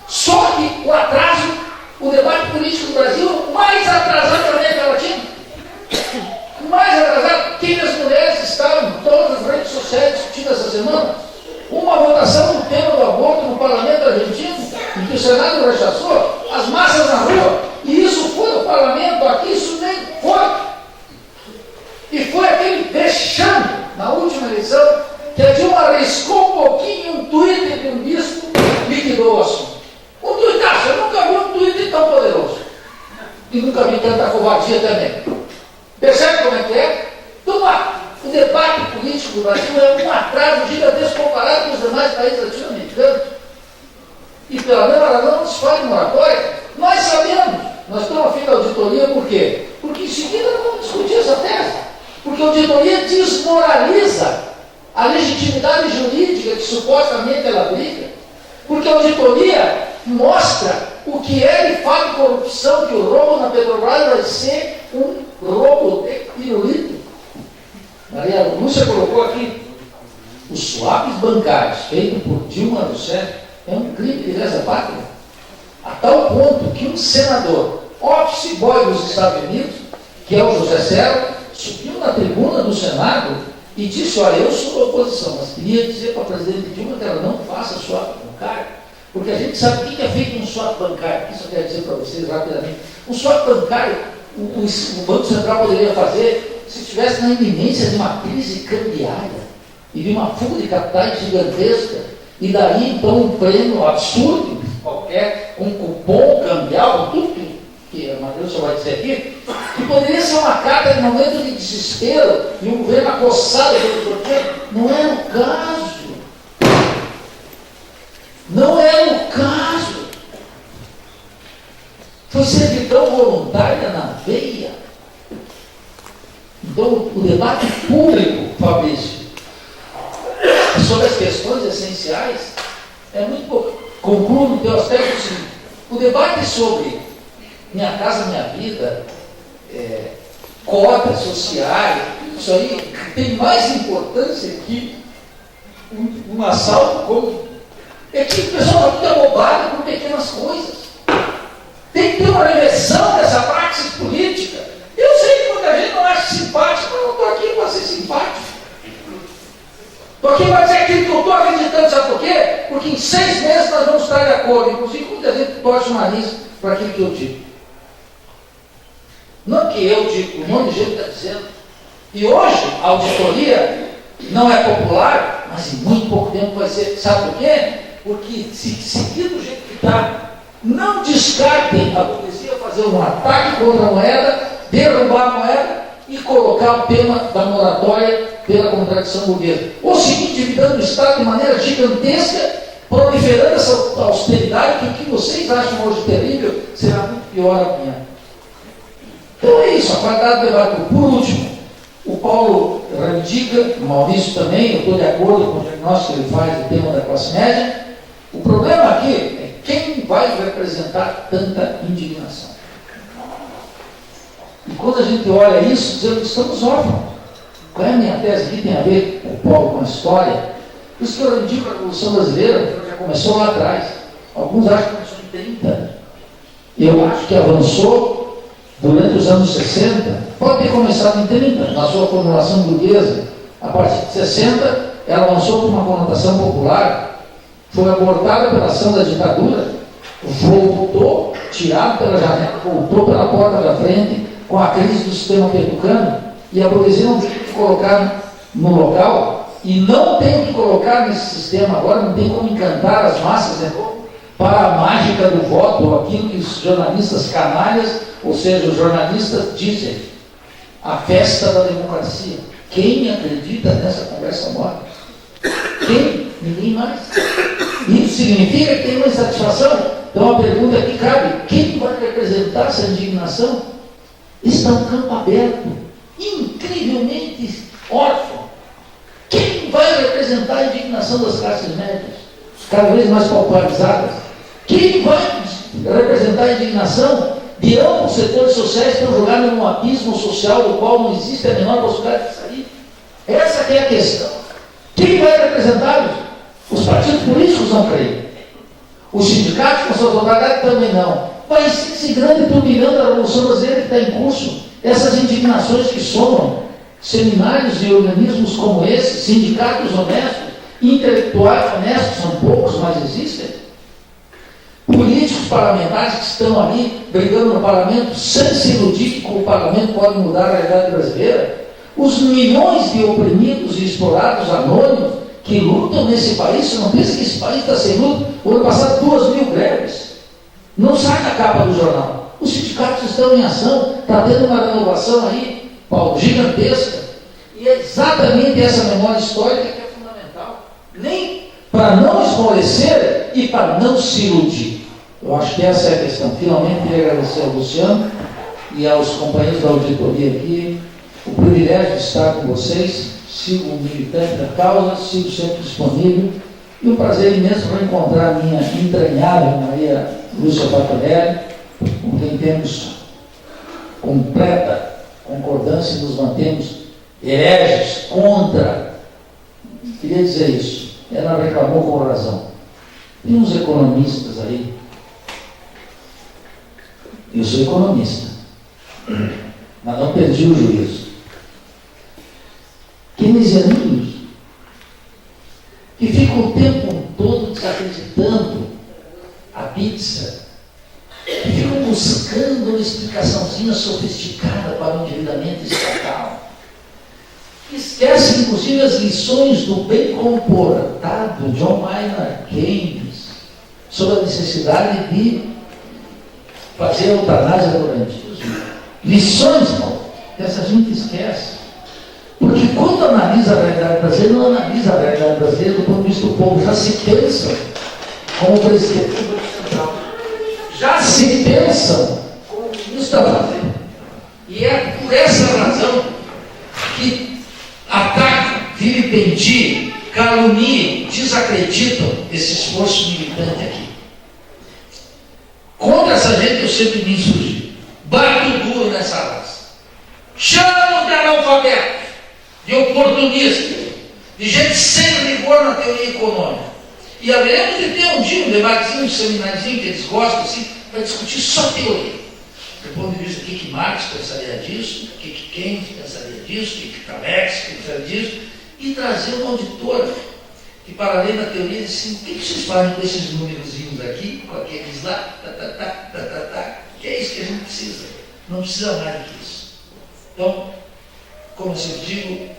Só que o atraso, o debate político do Brasil é o mais atrasado da América Latina. Mais atrasado, quem as mulheres estavam em todas as redes sociais discutindo essa semana? Uma votação do tema do aborto no parlamento argentino, em que o Senado rechaçou, as massas na rua, e isso foi no parlamento, aqui isso nem foi. E foi aquele vexame na última eleição, que a Dilma arriscou um pouquinho um Twitter de um bispo, liquidou o assunto. Um tuitaço, eu nunca vi um Twitter tão poderoso. E nunca vi tanta covardia também. Percebe como é que é? O debate político do Brasil é um atraso gigantesco comparado com os demais países latino-americanos. E pela mesma razão não se fala em moratória. Nós sabemos, nós estamos a fim da auditoria por quê? Porque em seguida não vamos discutir essa tese. Porque a auditoria desmoraliza a legitimidade jurídica que supostamente ela briga. Porque a auditoria mostra o que é de fato corrupção, que o roubo na Petrobras vai ser um roubo de pirulito. Maria Lúcia colocou aqui, os swaps bancários feitos por Dilma Rousseff é um crime de lesa pátria, a tal ponto que um senador, office boy dos Estados Unidos, que é o José Serra, subiu na tribuna do Senado e disse, olha, eu sou da oposição, mas queria dizer para a presidente Dilma que ela não faça swap bancário, porque a gente sabe o que é feito um swap bancário. Isso eu quero dizer para vocês rapidamente. Um swap bancário, o Banco Central poderia fazer se estivesse na iminência de uma crise cambiária e de uma fuga de capitais gigantesca, e daí então um prêmio absurdo, qualquer, um cupom cambial, tudo que a Matheus vai dizer aqui, que poderia ser uma carta de momento de desespero e o governo acossado pelo sorteio. Não é o caso. Não é o caso. Foi servidão voluntária na veia. Então, o debate público, Fabrício, sobre as questões essenciais, é muito pouco. Concluo no teu aspecto seguinte: o debate sobre Minha Casa Minha Vida, cotas sociais, isso aí tem mais importância que um assalto como. É que o pessoal está muito abobado por pequenas coisas. Tem que ter uma reversão dessa praxis política. Eu sei que muita gente não acha simpático, mas eu não estou aqui para ser simpático. Estou aqui para dizer aquilo que eu estou acreditando, sabe por quê? Porque em 6 meses nós vamos estar de acordo. Inclusive, muita gente torce o nariz para aquilo que eu digo. Não que eu digo, um monte de gente está dizendo. E hoje, a auditoria não é popular, mas em muito pouco tempo vai ser. Sabe por quê? Porque se seguir do jeito que está, não descartem a burguesia fazer um ataque contra a moeda, derrubar a moeda e colocar o tema da moratória pela contradição burguesa. Ou seguir endividando o Estado de maneira gigantesca, proliferando essa austeridade, que o que vocês acham hoje terrível será muito pior amanhã. Então é isso, a qualidade do debate. Por último, o Paulo reivindica, o Maurício também, eu estou de acordo com o diagnóstico que ele faz do tema da classe média. O problema aqui é quem vai representar tanta indignação. E quando a gente olha isso, dizendo que estamos órfãos. Qual é a minha tese aqui? Tem a ver com o Paulo, com a história. Por isso que eu reivindico a Revolução Brasileira, que já começou lá atrás. Alguns acham que começou em 30. Eu acho que avançou durante os anos 60, pode ter começado em 30, na sua formulação burguesa. A partir de 60, ela avançou com uma conotação popular, foi abortada pela ação da ditadura, voltou, tirado pela janela, voltou pela porta da frente, com a crise do sistema petucano, e a burguesia não tem que colocar no local, e não tem que colocar nesse sistema agora, não tem como encantar as massas de novo, para a mágica do voto, ou aquilo que os jornalistas canalhas, ou seja, os jornalistas dizem, a festa da democracia. Quem acredita nessa conversa morta? Quem? Ninguém mais. Isso significa que tem uma insatisfação. Então a pergunta que cabe, quem vai representar essa indignação? Está um campo aberto, incrivelmente órfão. Quem vai representar a indignação das classes médias, cada vez mais pauparizadas? Quem vai representar a indignação de ambos os setores sociais que estão jogados num abismo social do qual não existe a menor possibilidade de sair? Essa que é a questão. Quem vai representá-los? Os partidos políticos não creem. Os sindicatos com suas autoridades também não. Vai ser esse grande turbilhão da Revolução Brasileira que está em curso. Essas indignações que somam seminários e organismos como esse, sindicatos honestos, intelectuais honestos, são poucos, mas existem. Políticos parlamentares que estão ali brigando no parlamento sem se iludir que com o parlamento pode mudar a realidade brasileira. Os milhões de oprimidos e explorados anônimos que lutam nesse país, você não pensa que esse país está sem luta? O ano passado 2.000 greves. Não sai na capa do jornal. Os sindicatos estão em ação, está tendo uma renovação aí, Paulo, gigantesca. E é exatamente essa memória histórica que é fundamental. Nem para não esmorecer e para não se iludir. Eu acho que essa é a questão. Finalmente, queria agradecer ao Luciano e aos companheiros da auditoria aqui o privilégio de estar com vocês. Sigo militante da causa, sigo sempre disponível. E um prazer imenso reencontrar a minha entranhável Maria Lúcia Patonelli, com quem temos completa concordância e nos mantemos hereges contra. Queria dizer isso. Ela reclamou com razão. Tem uns economistas aí. Eu sou economista, mas não perdi o juízo. Keynesianos que ficam o tempo todo desacreditando a pizza, que ficam buscando uma explicaçãozinha sofisticada para o endividamento estatal, que esquecem inclusive as lições do bem comportado John Maynard Keynes sobre a necessidade de fazer a eutanásia do garantismo. Lições, não, que essa gente esquece. Porque quando analisa a realidade brasileira, não analisa a realidade brasileira do ponto de vista do povo, já se pensa como presidente do Banco Central, já se pensam como ministro da Fazenda. E é por essa razão que atacam, vilipendiem, caluniam, desacreditam esse esforço militante aqui. Contra essa gente eu sempre me insurgi. Bato duro nessa raça. Chamo de analfabeto, de oportunista, de gente sem rigor na teoria econômica. E haveremos de ter um dia um debatezinho, um seminarzinho que eles gostam assim, para discutir só teoria. Do ponto de vista do que Marx pensaria disso, o que Keynes pensaria disso, o que Kalex pensaria disso, e trazer uma auditora que, para além da teoria, diz assim: o que vocês fazem com esses númerozinhos aqui, com aqueles lá, que é isso que a gente precisa. Não precisa mais do que isso. Então, como eu sempre digo,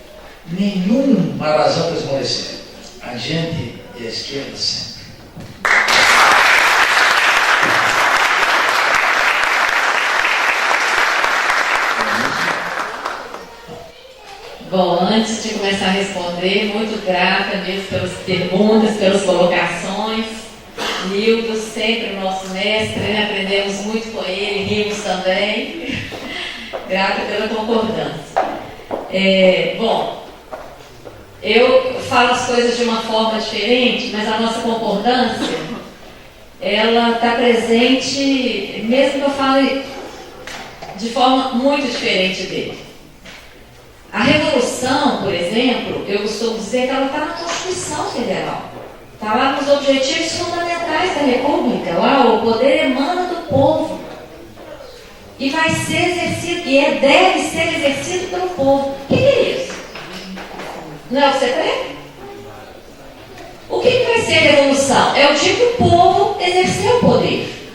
nenhuma razão para esmorecer. A gente e a esquerda sempre. Bom, antes de começar a responder, muito grata mesmo pelas perguntas, pelas colocações. Nildo, sempre o nosso mestre, né? Aprendemos muito com ele, rimos também. Grata pela concordância. Bom, eu falo as coisas de uma forma diferente, mas a nossa concordância, ela está presente, mesmo que eu fale de forma muito diferente dele. A Revolução, por exemplo, eu costumo dizer que ela está na Constituição Federal. Está lá nos objetivos fundamentais da República. Lá o poder emana do povo. e vai ser exercido, e deve ser exercido pelo povo. O que é isso? Não é o que você crê? O que vai ser a revolução? É o dia que o povo exercer o poder.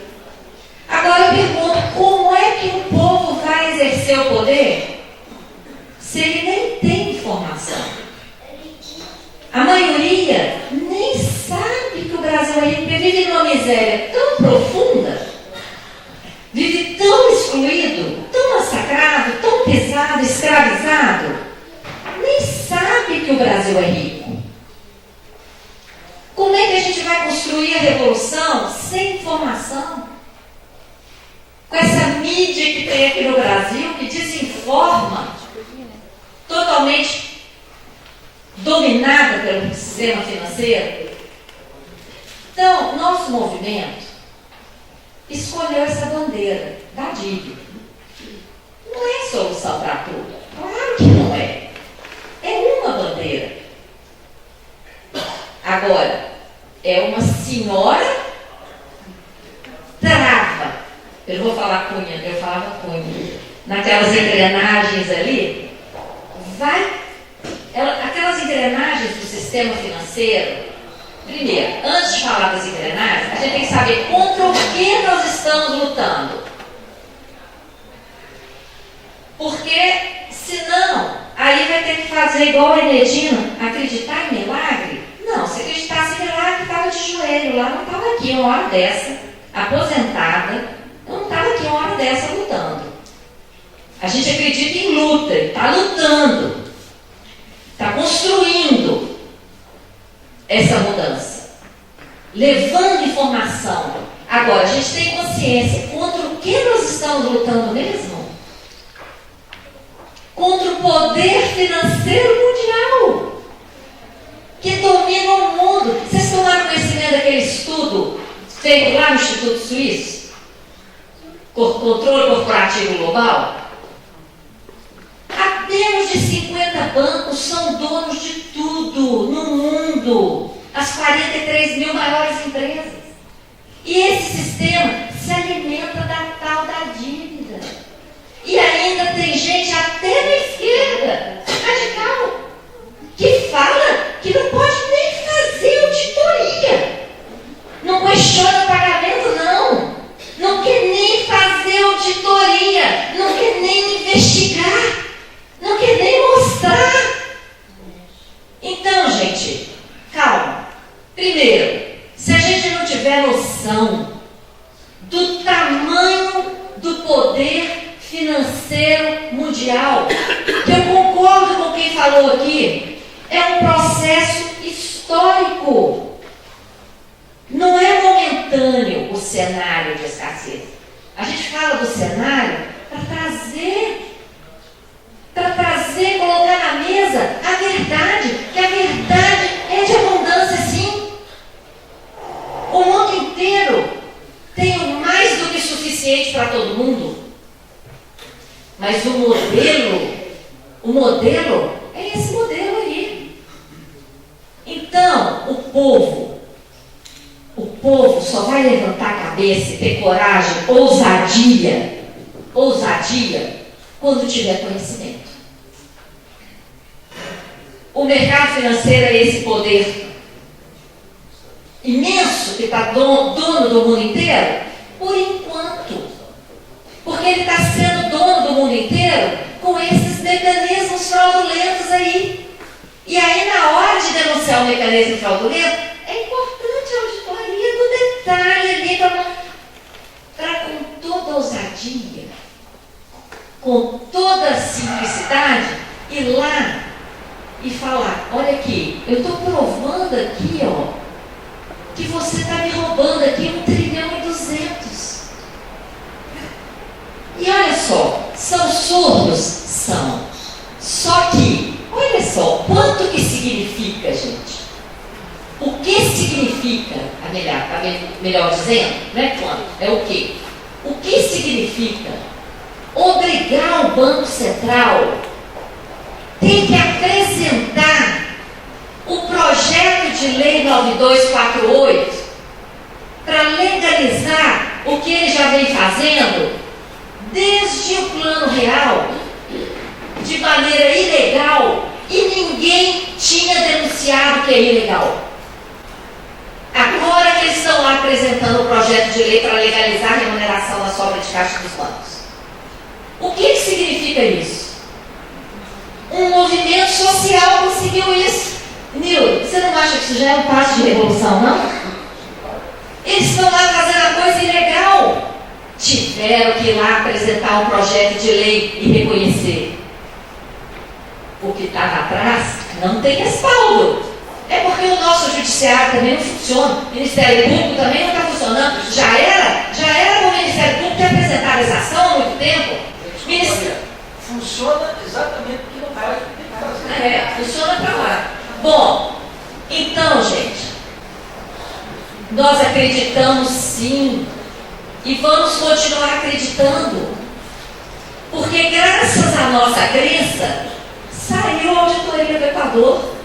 Agora eu pergunto, como é que o povo vai exercer o poder se ele nem tem informação? A maioria nem sabe que o Brasil é rico, porque vive numa miséria tão profunda, vive tão excluído, tão massacrado, tão pesado, escravizado, nem sabe que o Brasil é rico. Como é que a gente vai construir a revolução sem informação? Com essa mídia que tem aqui no Brasil, que desinforma, totalmente dominada pelo sistema financeiro. Então, nosso movimento escolheu essa bandeira da dívida. Não é solução para tudo. Claro que não é. É uma bandeira. Agora, é uma senhora trava. Eu não vou falar cunha, eu falava cunha. Naquelas engrenagens ali, aquelas engrenagens do sistema financeiro. Primeiro, antes de falar das engrenagens, a gente tem que saber contra o que nós estamos lutando. Porque, senão, aí vai ter que fazer igual a Enedina, acreditar em milagre. Não, se acreditasse em milagre, estava de joelho lá, não estava aqui uma hora dessa, aposentada, não estava aqui uma hora dessa lutando. A gente acredita em luta, está lutando, está construindo essa mudança, levando informação. Agora, a gente tem consciência contra o que nós estamos lutando mesmo? Contra o poder financeiro mundial que domina o mundo. Vocês tomaram conhecimento daquele estudo feito lá no Instituto Suíço? Controle Corporativo Global? Menos de 50 bancos são donos de tudo no mundo. As 43 mil maiores empresas. E esse sistema se alimenta da tal da dívida. E ainda tem gente até na esquerda, radical, que fala que não pode nem fazer auditoria. Não questiona o pagamento, não. Não quer nem fazer auditoria. Não quer nem investigar. Não quer nem mostrar. Então, gente, calma. Primeiro, se a gente não tiver noção do tamanho do poder financeiro mundial, que eu concordo com quem falou aqui, é um processo histórico. Não é momentâneo o cenário de escassez. A gente fala do cenário para trazer, colocar na mesa a verdade, que a verdade é de abundância, sim. O mundo inteiro tem mais do que suficiente para todo mundo. Mas o modelo é esse modelo aí. Então, o povo só vai levantar a cabeça e ter coragem, ousadia, quando tiver conhecimento. O mercado financeiro é esse poder imenso que está dono do mundo inteiro, por enquanto. Porque ele está sendo dono do mundo inteiro com esses mecanismos fraudulentos aí. E aí, na hora de denunciar o mecanismo fraudulento, é importante a auditoria do detalhe ali, para com toda ousadia, com toda simplicidade, ir lá e falar: olha aqui, eu estou provando aqui, ó, que você está me roubando aqui 1,2 trilhão. E olha só, são surdos? São. Só que, olha só, quanto que significa, gente? O que significa, melhor dizendo, não é quanto, é o quê? O que significa obrigar o Banco Central tem que apresentar o projeto de lei 9248 para legalizar o que ele já vem fazendo desde o Plano Real, de maneira ilegal, e ninguém tinha denunciado que é ilegal. Agora que eles estão lá apresentando o projeto de lei para legalizar a remuneração da sobra de caixa dos bancos. O que significa isso? Um movimento social conseguiu isso. Nildo, você não acha que isso já é um passo de revolução, não? Eles estão lá fazendo a coisa ilegal. Tiveram que ir lá apresentar um projeto de lei e reconhecer. O que está atrás não tem respaldo. É porque o nosso judiciário também não funciona. O Ministério Público também não está funcionando. Já era o Ministério Público ter apresentado essa ação há muito tempo. Funciona exatamente o que não faz o que tem que fazer. Funciona para lá. Bom, então, gente, nós acreditamos sim e vamos continuar acreditando, porque graças à nossa crença saiu a auditoria do Equador.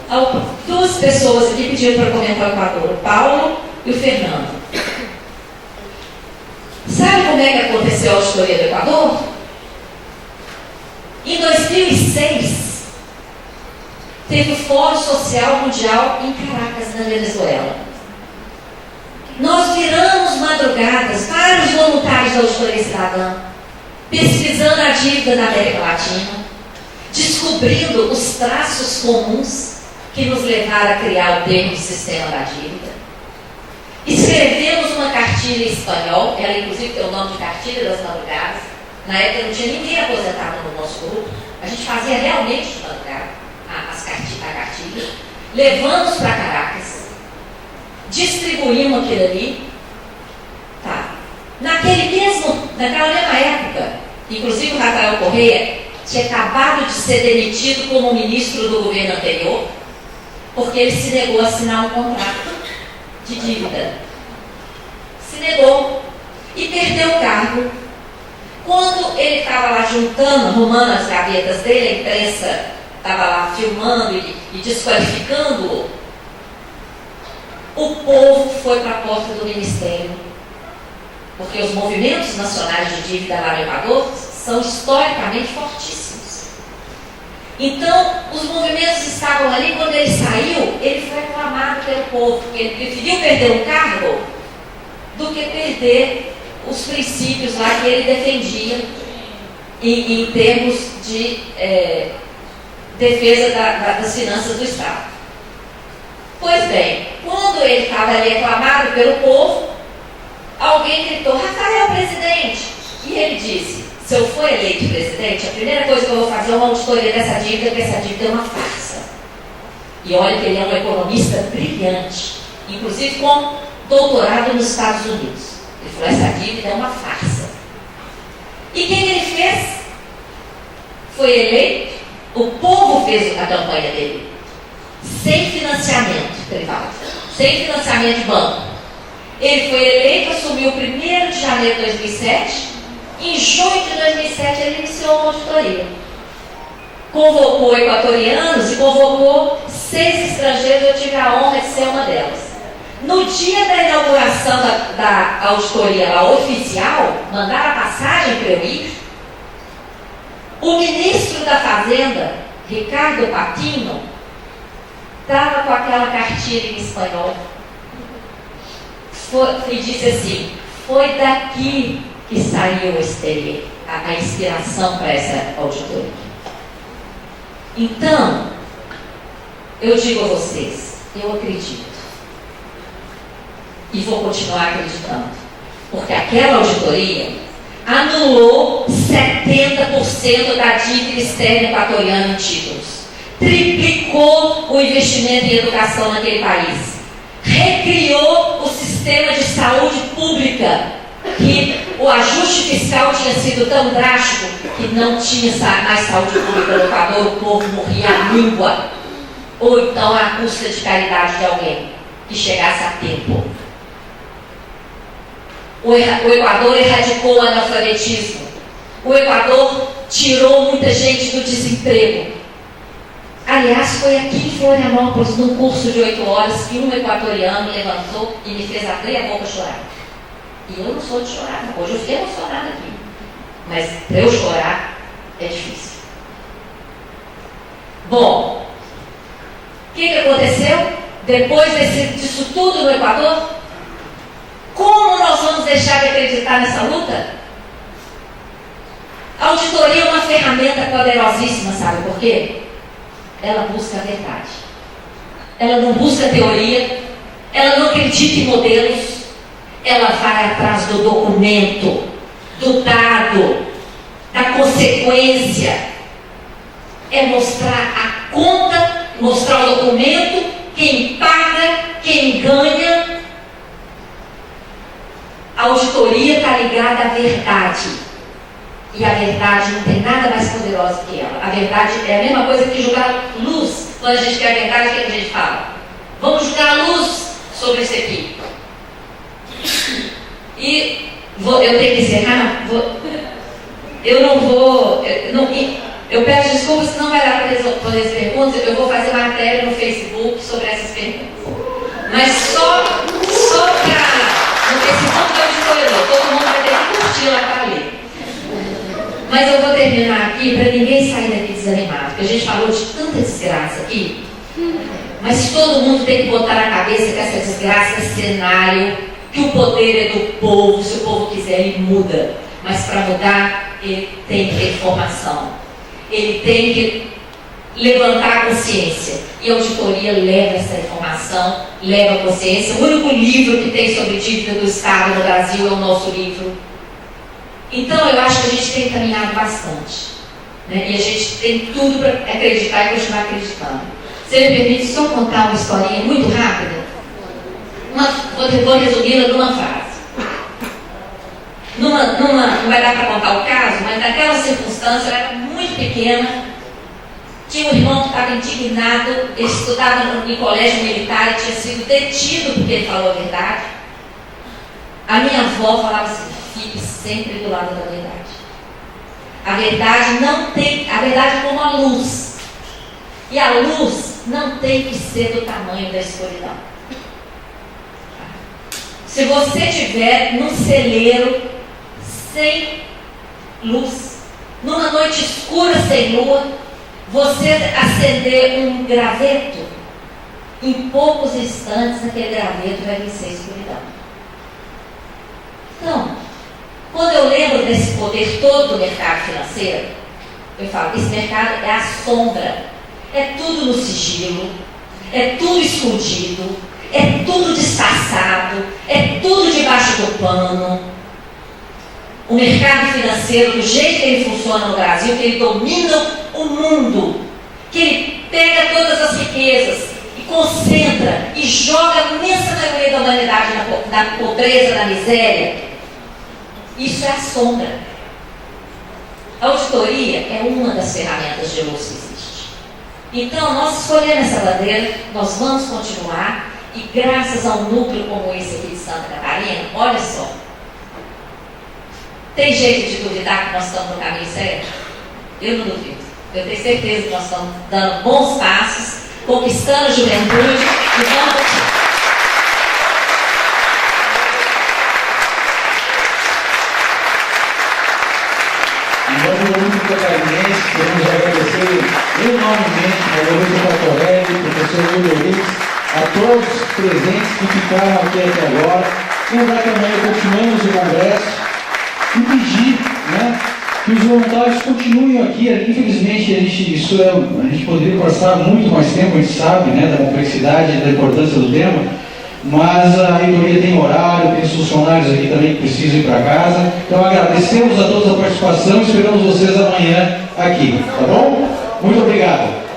Duas pessoas aqui pediram para comentar o Equador, o Paulo e o Fernando. Sabe como é que aconteceu a auditoria do Equador? Em 2006 teve o Fórum Social Mundial em Caracas, na Venezuela. Nós viramos madrugadas, vários voluntários da Auditoria Cidadã, pesquisando a dívida na América Latina, descobrindo os traços comuns que nos levaram a criar o termo sistema da dívida. Escrevemos uma cartilha em espanhol, ela inclusive tem o nome de Cartilha das Madrugadas. Na época não tinha ninguém aposentado no nosso grupo, a gente fazia realmente de madrugada a cartilha, levamos para Caracas, distribuímos aquilo ali, tá. Naquela mesma época, inclusive o Rafael Correia tinha acabado de ser demitido como ministro do governo anterior, porque ele se negou a assinar um contrato de dívida. Se negou e perdeu o cargo. Quando ele estava lá juntando, arrumando as gavetas dele, a imprensa estava lá filmando e desqualificando-o, o povo foi para a porta do ministério, porque os movimentos nacionais de dívida lá no Equador são historicamente fortíssimos. Então, os movimentos estavam ali. Quando ele saiu, ele foi aclamado pelo povo, porque ele preferiu perder um cargo do que perder os princípios lá que ele defendia em termos de defesa das finanças do Estado. Pois bem, quando ele estava ali aclamado pelo povo, alguém gritou: Rafael, presidente! E ele disse: se eu for eleito presidente, a primeira coisa que eu vou fazer é uma auditoria dessa dívida, porque essa dívida é uma farsa. E olha que ele é um economista brilhante, inclusive com doutorado nos Estados Unidos. Ele falou: essa dívida é uma farsa. E quem ele fez? Foi eleito, o povo fez a campanha dele, sem financiamento privado, sem financiamento de banco. Ele foi eleito, assumiu 1º de janeiro de 2007, em junho de 2007 ele iniciou uma auditoria. Convocou equatorianos e convocou 6 estrangeiros, eu tive a honra de ser uma delas. No dia da inauguração da auditoria lá, oficial, mandaram a passagem para eu ir. O ministro da Fazenda, Ricardo Patino, estava com aquela cartilha em espanhol e disse assim: foi daqui que saiu a inspiração para essa auditoria. Então, eu digo a vocês, eu acredito. E vou continuar acreditando. Porque aquela auditoria anulou 70% da dívida externa equatoriana em títulos. Triplicou o investimento em educação naquele país. Recriou o sistema de saúde pública, que o ajuste fiscal tinha sido tão drástico que não tinha mais saúde pública no Equador, o povo morria à língua, ou então à custa de caridade de alguém que chegasse a tempo. O Equador erradicou o analfabetismo. O Equador tirou muita gente do desemprego. Aliás, foi aqui em Florianópolis, num curso de 8 horas, que um equatoriano levantou e me fez abrir a boca chorar. E eu não sou de chorar, não. Hoje eu fiquei emocionada aqui. mas para eu chorar é difícil. Bom, o que aconteceu depois disso tudo no Equador? Como nós vamos deixar de acreditar nessa luta? A auditoria é uma ferramenta poderosíssima, sabe por quê? Ela busca a verdade. Ela não busca teoria, ela não acredita em modelos, ela vai atrás do documento, do dado, da consequência. É mostrar a conta, mostrar o documento, quem paga, quem ganha. A auditoria está ligada à verdade. E a verdade não tem nada mais poderosa que ela. A verdade é a mesma coisa que jogar luz. Quando a gente quer a verdade, o que a gente fala? Vamos jogar luz sobre isso aqui. E eu tenho que encerrar? Eu peço desculpas se não vai dar para responder as perguntas. Eu vou fazer matéria no Facebook sobre essas perguntas. Mas só para... No Facebook da auditoria, todo mundo vai ter que curtir lá para ler. Mas eu vou terminar aqui para ninguém sair daqui desanimado, porque a gente falou de tanta desgraça aqui, mas todo mundo tem que botar na cabeça que essa desgraça é cenário, que o poder é do povo, se o povo quiser ele muda, mas para mudar ele tem que ter informação, ele tem que levantar a consciência, e a auditoria leva essa informação, leva a consciência. O único livro que tem sobre dívida do Estado no Brasil é o nosso livro. Então, eu acho que a gente tem caminhado bastante, né? E a gente tem tudo para acreditar e continuar acreditando. Se me permite só contar uma historinha muito rápida, vou resumi-la numa frase. Não vai dar para contar o caso, mas naquela circunstância eu era muito pequena, tinha um irmão que estava indignado, ele estudava em colégio militar e tinha sido detido porque ele falou a verdade. A minha avó falava assim: fique sempre do lado da verdade. A verdade não tem, a verdade é como a luz. E a luz não tem que ser do tamanho da escuridão. Se você estiver num celeiro sem luz, numa noite escura sem lua, você acender um graveto, em poucos instantes aquele graveto vai vencer a escuridão. Então, quando eu lembro desse poder todo do mercado financeiro, eu falo, esse mercado é a sombra, é tudo no sigilo, é tudo escondido, é tudo disfarçado, é tudo debaixo do pano. O mercado financeiro, do jeito que ele funciona no Brasil, que ele domina o mundo, que ele pega todas as riquezas e concentra e joga a imensa maioria da humanidade na pobreza, na miséria. Isso é a sombra. A auditoria é uma das ferramentas de luz que existe. Então, nós escolhemos essa bandeira, nós vamos continuar, e graças a um núcleo como esse aqui de Santa Catarina, olha só, tem jeito de duvidar que nós estamos no caminho certo? Eu não duvido. Eu tenho certeza que nós estamos dando bons passos, conquistando a juventude e vamos continuar. Em nome do Núcleo Catarinense, queremos agradecer enormemente ao Dr. Pato Alegre, professor Júlio Luiz, a todos os presentes que ficaram aqui até agora. Lembrar que amanhã continuamos o congresso e pedir, né, que os voluntários continuem aqui. Infelizmente, a gente poderia passar muito mais tempo, a gente sabe, né, da complexidade e da importância do tema, mas a reitoria tem horário, tem os funcionários aqui também que precisam ir para casa. Então agradecemos a todos a participação e esperamos vocês amanhã aqui, tá bom? Muito obrigado.